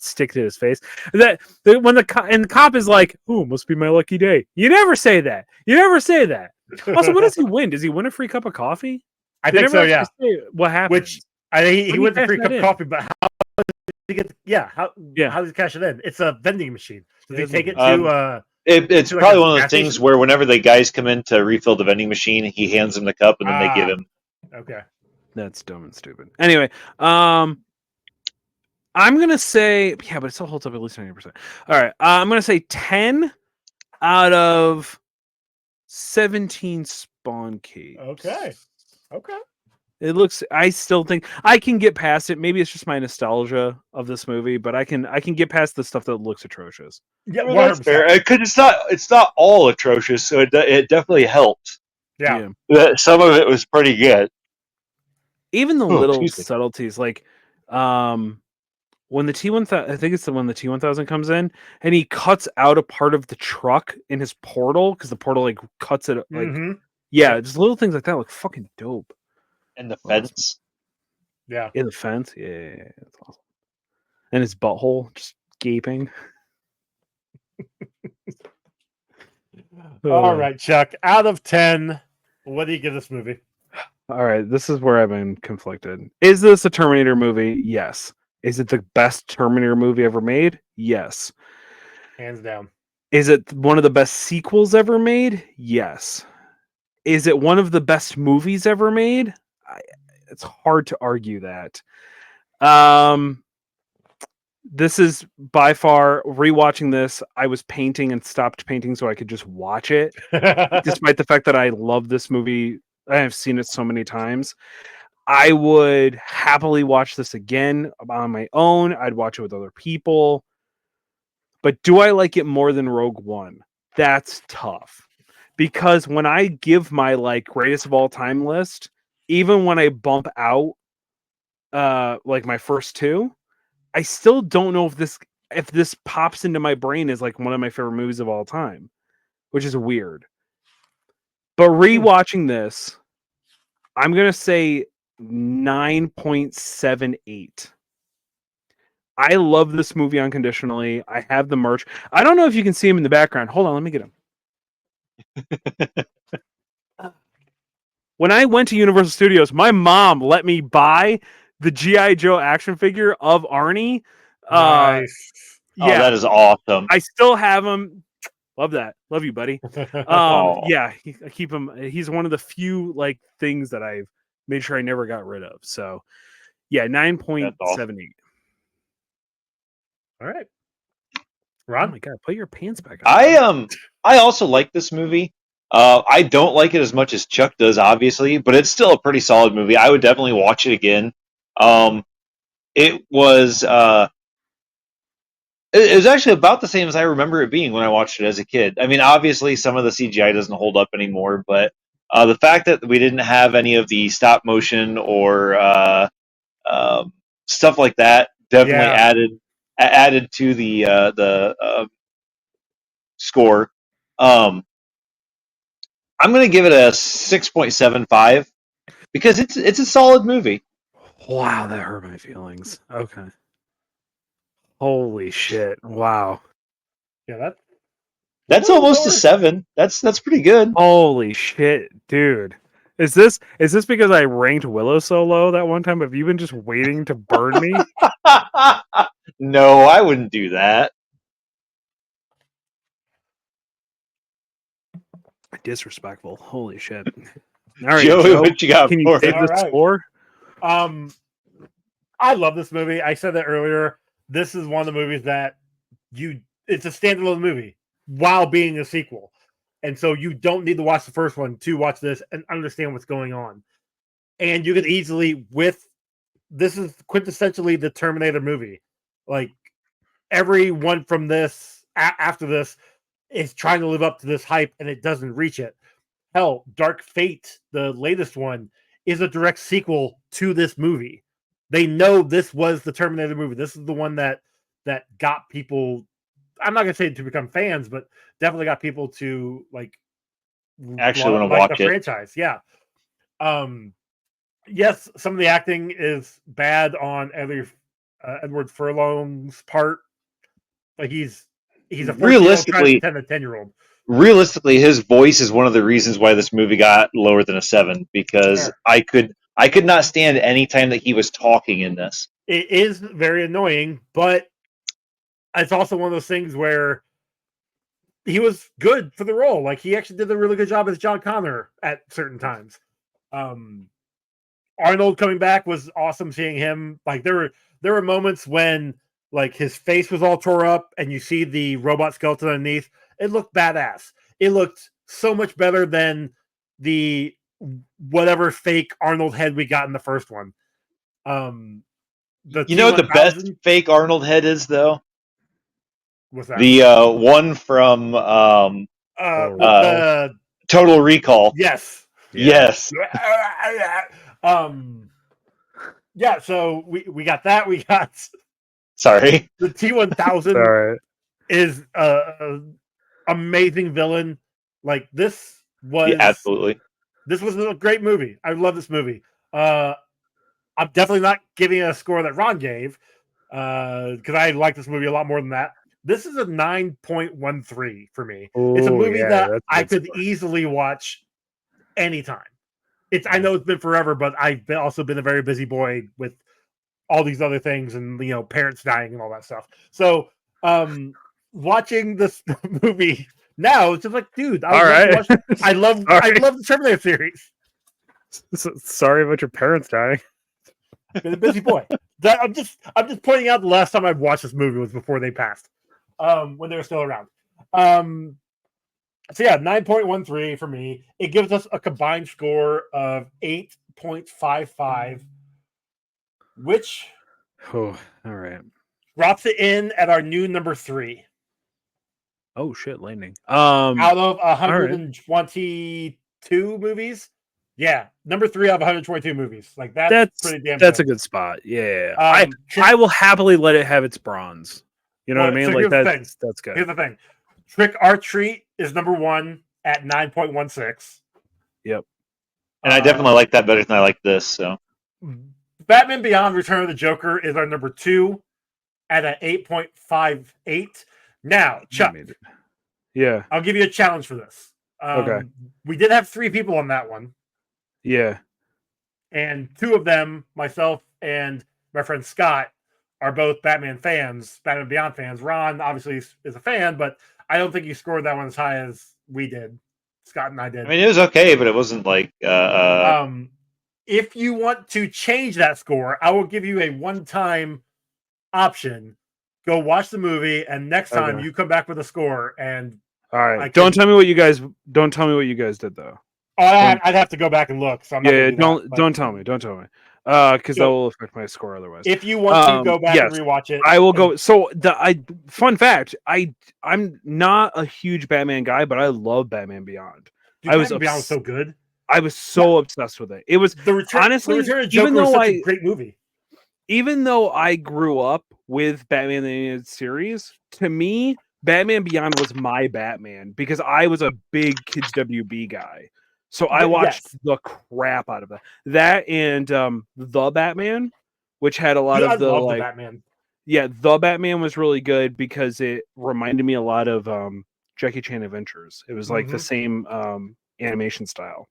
stick to his face. When the cop is like, "Ooh, must be my lucky day." You never say that. Also, what does he win? Does he win a free cup of coffee? I think so. Yeah. What happened? He wins a free cup of coffee, but how does he get? How does he cash it in? It's a vending machine. Does he take it to? It's probably one of the things where whenever the guys come in to refill the vending machine, he hands them the cup and then they give him. Okay. That's dumb and stupid. Anyway, I'm gonna say but it still holds up at least 90%. All right, I'm gonna say 10 out of 17 spawn capes. Okay. It looks. I still think I can get past it. Maybe it's just my nostalgia of this movie, but I can get past the stuff that looks atrocious. Yeah, Well, that's fair. 100%. Because it's not all atrocious, so it definitely helps. Yeah. Some of it was pretty good. Even the Oh, little excuse me. subtleties, like when the T1000, I think it's the when the T1000 comes in, and he cuts out a part of the truck in his portal because the portal like cuts it like Mm-hmm. yeah, Yep. just little things like that look fucking dope. And the fence. Yeah. In the fence, yeah, that's awesome. And his butthole just gaping. All right, Chuck. Out of 10, what do you give this movie? All right, this is where I've been conflicted. Is this a Terminator movie? Yes. Is it the best Terminator movie ever made? Yes. Hands down. Is it one of the best sequels ever made? Yes. Is it one of the best movies ever made? It's hard to argue that. This is by far rewatching this. I was painting and stopped painting so I could just watch it, despite the fact that I love this movie. I have seen it so many times. I would happily watch this again on my own. I'd watch it with other people. But do I like it more than Rogue One? That's tough. Because when I give my like greatest of all time list, even when I bump out like my first two, I still don't know if this pops into my brain as like one of my favorite movies of all time, which is weird. But rewatching this, I'm gonna say 9.78. I love this movie unconditionally. I have the merch. I don't know if you can see him in the background. Hold on, let me get him. When I went to Universal Studios, my mom let me buy the G.I. Joe action figure of Arnie. Nice. Oh, Yeah, that is awesome. I still have him. Love that. Love you, buddy. Oh. Yeah, I keep him. He's one of the few like things that I've made sure I never got rid of. So, yeah, 9.78. Awesome. All right. Oh Ron? my god, put your pants back on. I also like this movie. I don't like it as much as Chuck does, obviously, but it's still a pretty solid movie. I would definitely watch it again. It was it was actually about the same as I remember it being when I watched it as a kid. I mean, obviously, some of the CGI doesn't hold up anymore, but the fact that we didn't have any of the stop motion or stuff like that definitely Yeah. added to the score. I'm going to give it a 6.75 because it's a solid movie. Wow, that hurt my feelings. Okay. Holy shit. Wow. Yeah, That's little almost a lower. 7. That's pretty good. Holy shit, dude. Is this because I ranked Willow so low that one time? Have you been just waiting to burn me? No, I wouldn't do that. Disrespectful. Holy shit. All right, Joey, Joe, what you got can you for save me? the All right. score? I love this movie. I said that earlier. This is one of the movies that it's a standalone movie while being a sequel. And so you don't need to watch the first one to watch this and understand what's going on. And you could easily, this is quintessentially the Terminator movie. Like, everyone from this, after this, is trying to live up to this hype and it doesn't reach it. Hell, Dark Fate, the latest one, is a direct sequel to this movie. They know this was the Terminator movie. This is the one that got people. I'm not gonna say to become fans, but definitely got people to like Actually want to like the watch it. franchise. Yeah. Yes, some of the acting is bad on Edward Furlong's part. Like he's a 14-year-old trying to pretend a 10-year-old. Realistically, his voice is one of the reasons why this movie got lower than a 7 because Sure. I could not stand any time that he was talking in this. It is very annoying, but it's also one of those things where he was good for the role. Like he actually did a really good job as John Connor at certain times. Arnold coming back was awesome seeing him. Like there were moments when like his face was all tore up and you see the robot skeleton underneath. It looked badass. It looked so much better than the whatever fake Arnold head we got in the first one. The You know what the best T1000 fake Arnold head is, though? was that The one from with uh, the Total Recall. yes. Yes. Yeah, so we got that. We got Sorry. the T1000 All right. is a amazing villain. Like this was Yeah, absolutely. This was a great movie. I love this movie. I'm definitely not giving it a score that Ron gave because I like this movie a lot more than that. This is a 9.13 for me. It's a Oh, movie yeah, that that's a I good could score. easily watch anytime. I know it's been forever, but I've also been a very busy boy with all these other things and parents dying and all that stuff. So watching this movie now, it's just like, dude, I would All love to right. watch. I love Sorry. the Terminator series. Sorry about your parents dying. Been a busy boy. I'm just pointing out the last time I watched this movie was before they passed, when they were still around. So yeah, 9.13 for me. It gives us a combined score of 8.55, which Oh, all right. drops it in at our new number 3 Oh shit, lightning. out of right. 122 movies. Yeah, number 3 out of 122 movies. Like that's pretty damn that's good. a good spot. Yeah. Trick- I will happily let it have its bronze. You know what I mean? So Like here's the thing. that's good. Here's the thing. Trick or Treat is number 1 at 9.16. Yep. And I definitely like that better than I like this. So Batman Beyond Return of the Joker is our number 2 at an 8.58. Now, Chuck, Yeah. I'll give you a challenge for this. Okay. We did have 3 people on that one. Yeah. And 2 of them, myself and my friend Scott, are both Batman fans, Batman Beyond fans. Ron obviously is a fan, but I don't think he scored that one as high as we did. Scott and I did. I mean, it was okay, but it wasn't like. If you want to change that score, I will give you a one-time option. Go watch the movie, and next time you come back with a score. And all right, don't tell me what you guys did though. Oh, I'd have to go back and look. So I'm not don't tell me. Because that will affect my score otherwise. If you want to go back and rewatch it, I will go. So fun fact, I'm not a huge Batman guy, but I love Batman Beyond. Dude, Batman Beyond was so good. I was so obsessed with it. It was honestly, the Return of Joker was such a great movie. Even though I grew up with Batman the Animated Series, to me, Batman Beyond was my Batman because I was a big Kids WB guy. So I watched the crap out of that. That and The Batman, which had a lot of the Batman. Yeah, The Batman was really good because it reminded me a lot of Jackie Chan Adventures. It was like the same animation style.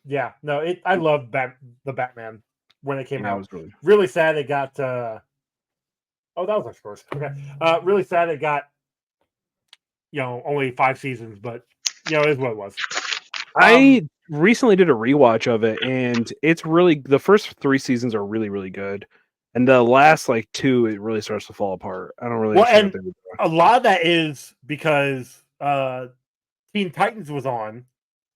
Yeah, no, I love the Batman when it came out. It was really sad it got oh, that was our scores. Okay. Really sad it got only 5 seasons, but it is what it was. I recently did a rewatch of it, and it's really the first 3 seasons are really, really good. And the last 2, it really starts to fall apart. I don't really and a lot of that is because Teen Titans was on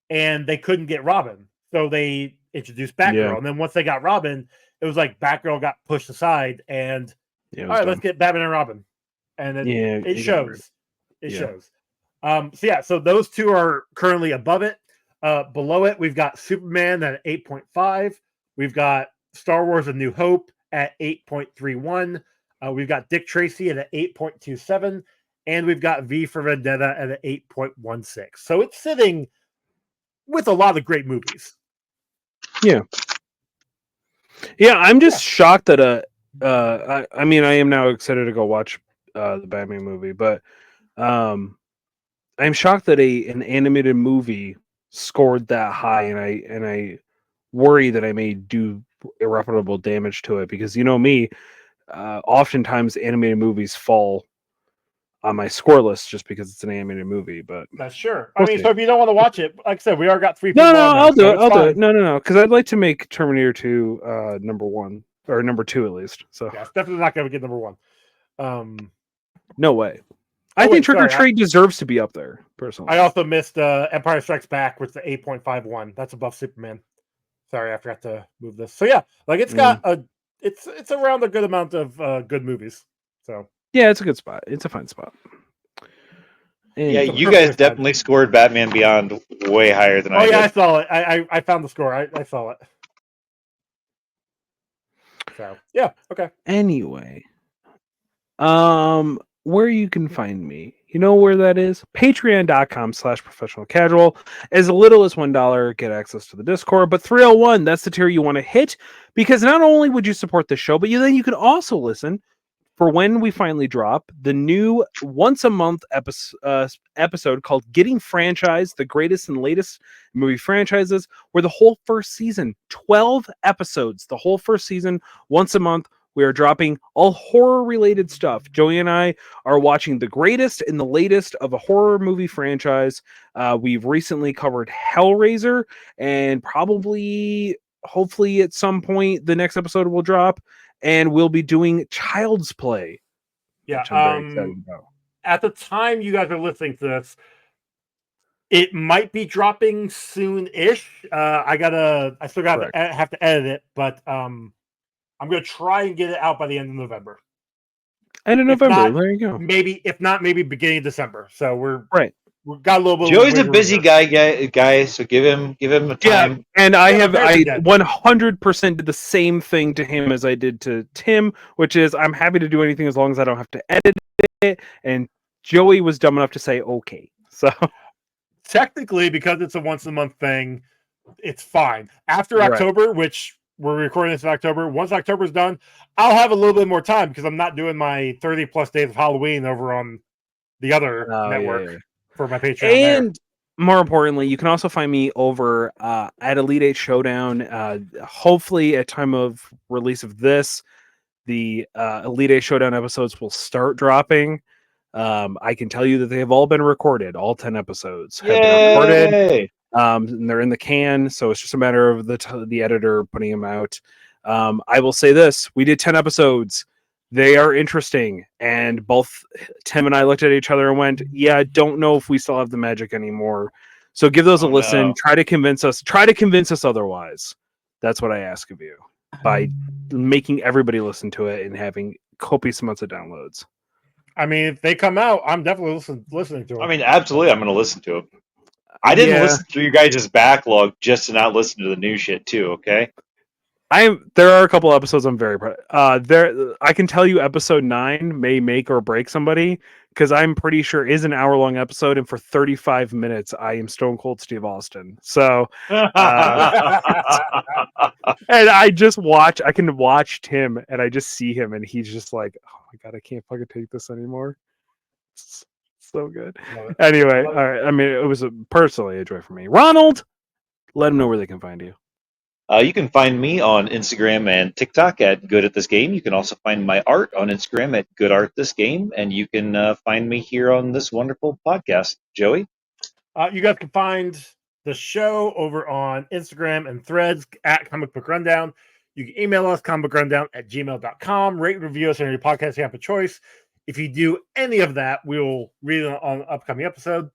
and they couldn't get Robin. So they introduced Batgirl. And then once they got Robin, it was like Batgirl got pushed aside and all right, let's get Batman and Robin. And then it shows. It shows. So those 2 are currently above it. Below it, we've got Superman at 8.5. We've got Star Wars: A New Hope at 8.31. We've got Dick Tracy at an 8.27. And we've got V for Vendetta at an 8.16. So it's sitting with a lot of great movies. Yeah. Yeah, I'm just shocked that I mean, I am now excited to go watch the Batman movie, but I'm shocked that an animated movie scored that high, and I worry that I may do irreparable damage to it because me, oftentimes animated movies fall on my score list just because it's an animated movie. But that's sure. I mean, so if you don't want to watch it, like I said, we already got 3 people. No, I'll do it. No, because I'd like to make Terminator 2 number 1 or number 2 at least. So yeah, it's definitely not going to get number 1. No way. I think Trick or Treat deserves to be up there, personally. I also missed Empire Strikes Back with the 8.51. That's above Superman. Sorry, I forgot to move this. So yeah, like it's got it's around a good amount of good movies. So Yeah, it's a good spot. It's a fine spot. Yeah, Anyway. you guys definitely scored Batman Beyond way higher than Oh I yeah, I did. saw it. I found the score. I saw it. So yeah, okay. Anyway, where you can find me, you know where that is? Patreon.com/professional casual. As little as $1, get access to the Discord, but 301, that's the tier you want to hit, because not only would you support the show, but then you can also listen for when we finally drop the new once a month episode called Getting Franchised, the greatest and latest movie franchises, where the whole first season, 12 episodes, the whole first season, once a month, we are dropping all horror related stuff. Joey and I are watching the greatest and the latest of a horror movie franchise. We've recently covered Hellraiser, and hopefully at some point the next episode will drop, and we'll be doing Child's Play, Yeah. which I'm very excited about. At the time you guys are listening to this, it might be dropping soon-ish. I still got to have to edit it, but I'm gonna try and get it out by the end of November. End of November, there you go. Maybe if not, maybe beginning of December. So we've got a little bit. Joey's a busy guy, so give him a time. Yeah, and I 100% did the same thing to him as I did to Tim, which is I'm happy to do anything as long as I don't have to edit it. And Joey was dumb enough to say okay. So technically, because it's a once a month thing, it's fine. After October, which we're recording this in October, once October's done, I'll have a little bit more time because I'm not doing my 30 plus days of Halloween over on the other network for my Patreon. And more importantly, you can also find me over at Elite 8 Showdown. Hopefully, at time of release of this, the Elite 8 Showdown episodes will start dropping. I can tell you that they have all been recorded. All 10 episodes have been recorded. And they're in the can, so it's just a matter of the editor putting them out. I will say this: we did 10 episodes. They are interesting, and both Tim and I looked at each other and went, "Yeah, I don't know if we still have the magic anymore." So give those a listen. No. Try to convince us otherwise. That's what I ask of you by making everybody listen to it and having copious amounts of downloads. I mean, if they come out, I'm definitely listening to them. I mean, absolutely, I'm going to listen to them. I didn't listen through your guys' backlog just to not listen to the new shit too. Okay. There are a couple episodes I'm very proud. I can tell you episode 9 may make or break somebody, because I'm pretty sure it is an hour-long episode, and for 35 minutes I am Stone Cold Steve Austin. So, and I can watch Tim, and I just see him, and he's just like, oh my god, I can't fucking take this anymore. It's so good. Anyway, all right. I mean, it was personally a joy for me. Ronald, let them know where they can find you. You can find me on Instagram and TikTok at Good at This Game. You can also find my art on Instagram at Good Art This Game, and you can find me here on this wonderful podcast. Joey? You guys can find the show over on Instagram and Threads at Comic Book Rundown. You can email us, comicbookrundown@gmail.com. Rate and review us on your podcast app of choice. If you do any of that, we will read it on an upcoming episode.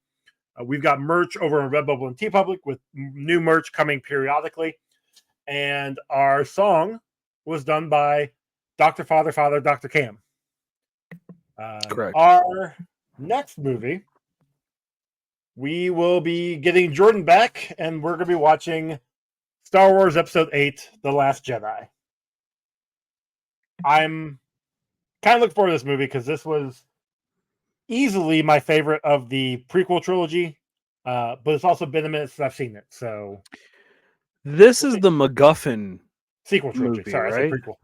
We've got merch over on Redbubble and TeePublic with new merch coming periodically. And our song was done by Dr. Father, Dr. Cam. Correct. Our next movie, we will be getting Jordan back, and we're going to be watching Star Wars Episode 8, The Last Jedi. I'm kind of looking forward to this movie because this was easily my favorite of the prequel trilogy, but it's also been a minute since I've seen it. So this is the MacGuffin sequel trilogy. Movie, sorry, right? I said prequel.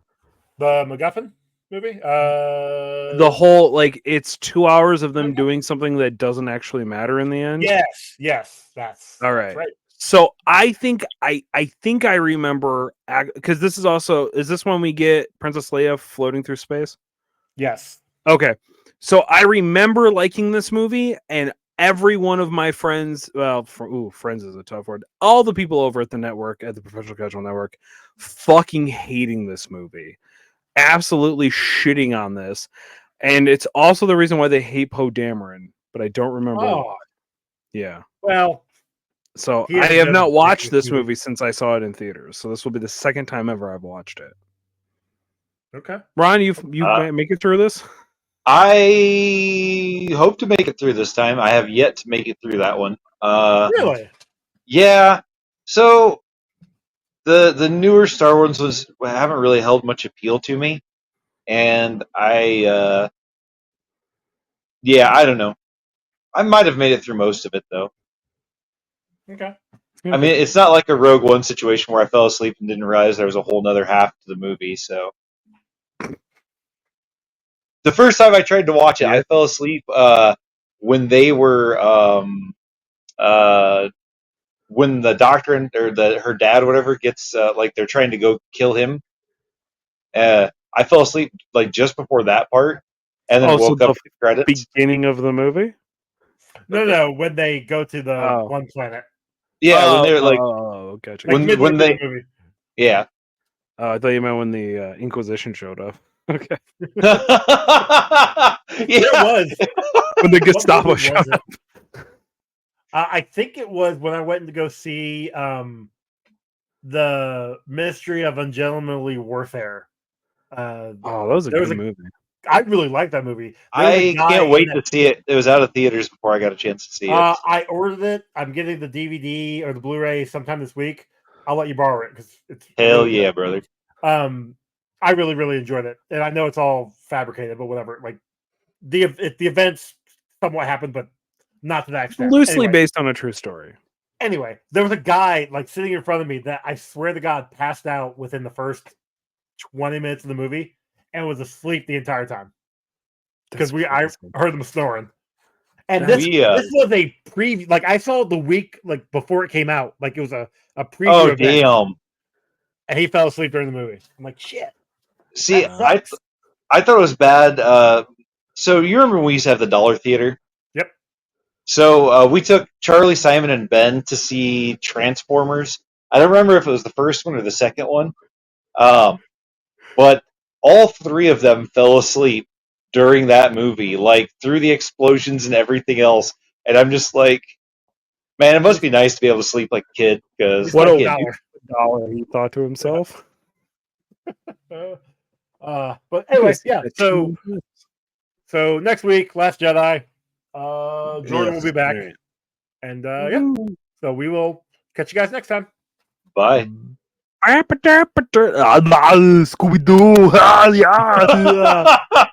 The MacGuffin movie. The whole it's 2 hours of them doing something that doesn't actually matter in the end. Yes, that's all right. That's right. So I think I remember, because this is this when we get Princess Leia floating through space? Yes. Okay. So I remember liking this movie, and every one of my friends, friends is a tough word. All the people over at the network, at the Professional Casual Network, fucking hating this movie. Absolutely shitting on this. And it's also the reason why they hate Poe Dameron, but I don't remember why. Yeah. Well, So He I is a have good not watched detective this movie. movie since I saw it in theaters. So this will be the second time ever I've watched it. Okay. Ron, you Uh, make it through this? I hope to make it through this time. I have yet to make it through that one. Really? Yeah. So the newer Star Wars ones haven't really held much appeal to me, and I don't know. I might have made it through most of it though. Okay. I mean, it's not like a Rogue One situation where I fell asleep and didn't realize there was a whole nother half to the movie. So the first time I tried to watch it, Yeah. I fell asleep when they were when the doctor or her dad, whatever, gets like they're trying to go kill him. I fell asleep like just before that part, and then So woke up the at the credits. beginning of the movie? No. When they go to the Oh. one planet, Yeah, when they're like gotcha. like When midway through they- the movie. yeah. I thought you meant when the Inquisition showed up. Okay. It Yeah. was. When the What Gestapo movie showed was up. it? I think it was when I went to go see the Ministry of Ungentlemanly Warfare. Oh, that was a There was good a- movie. I really liked that movie. There was a I guy can't wait in to it. see it. It was out of theaters before I got a chance to see it. I ordered it. I'm getting the DVD or the Blu-ray sometime this week. I'll let you borrow it because it's Hell really yeah, good. brother. I really enjoyed it, and I know it's all fabricated, but whatever. Like the events somewhat happened, but not to that extent. Loosely based on a true story. Anyway, there was a guy like sitting in front of me that I swear to God passed out within the first 20 minutes of the movie and was asleep the entire time because I heard them snoring. And this was a preview. Like I saw it the week like before it came out. Like it was a preview event, Damn. and he fell asleep during the movie. I'm like, shit. See, That sucks. I thought it was bad. So you remember when we used to have the Dollar Theater? Yep. So we took Charlie, Simon, and Ben to see Transformers. I don't remember if it was the first one or the second one, but all three of them fell asleep during that movie, like through the explosions and everything else. And I'm just like, man, it must be nice to be able to sleep like a kid because What I a can't do dollar, he thought to himself. But anyway, yeah. So next week, Last Jedi. Jordan will be back, and yeah. So we will catch you guys next time. Bye. Scooby Doo.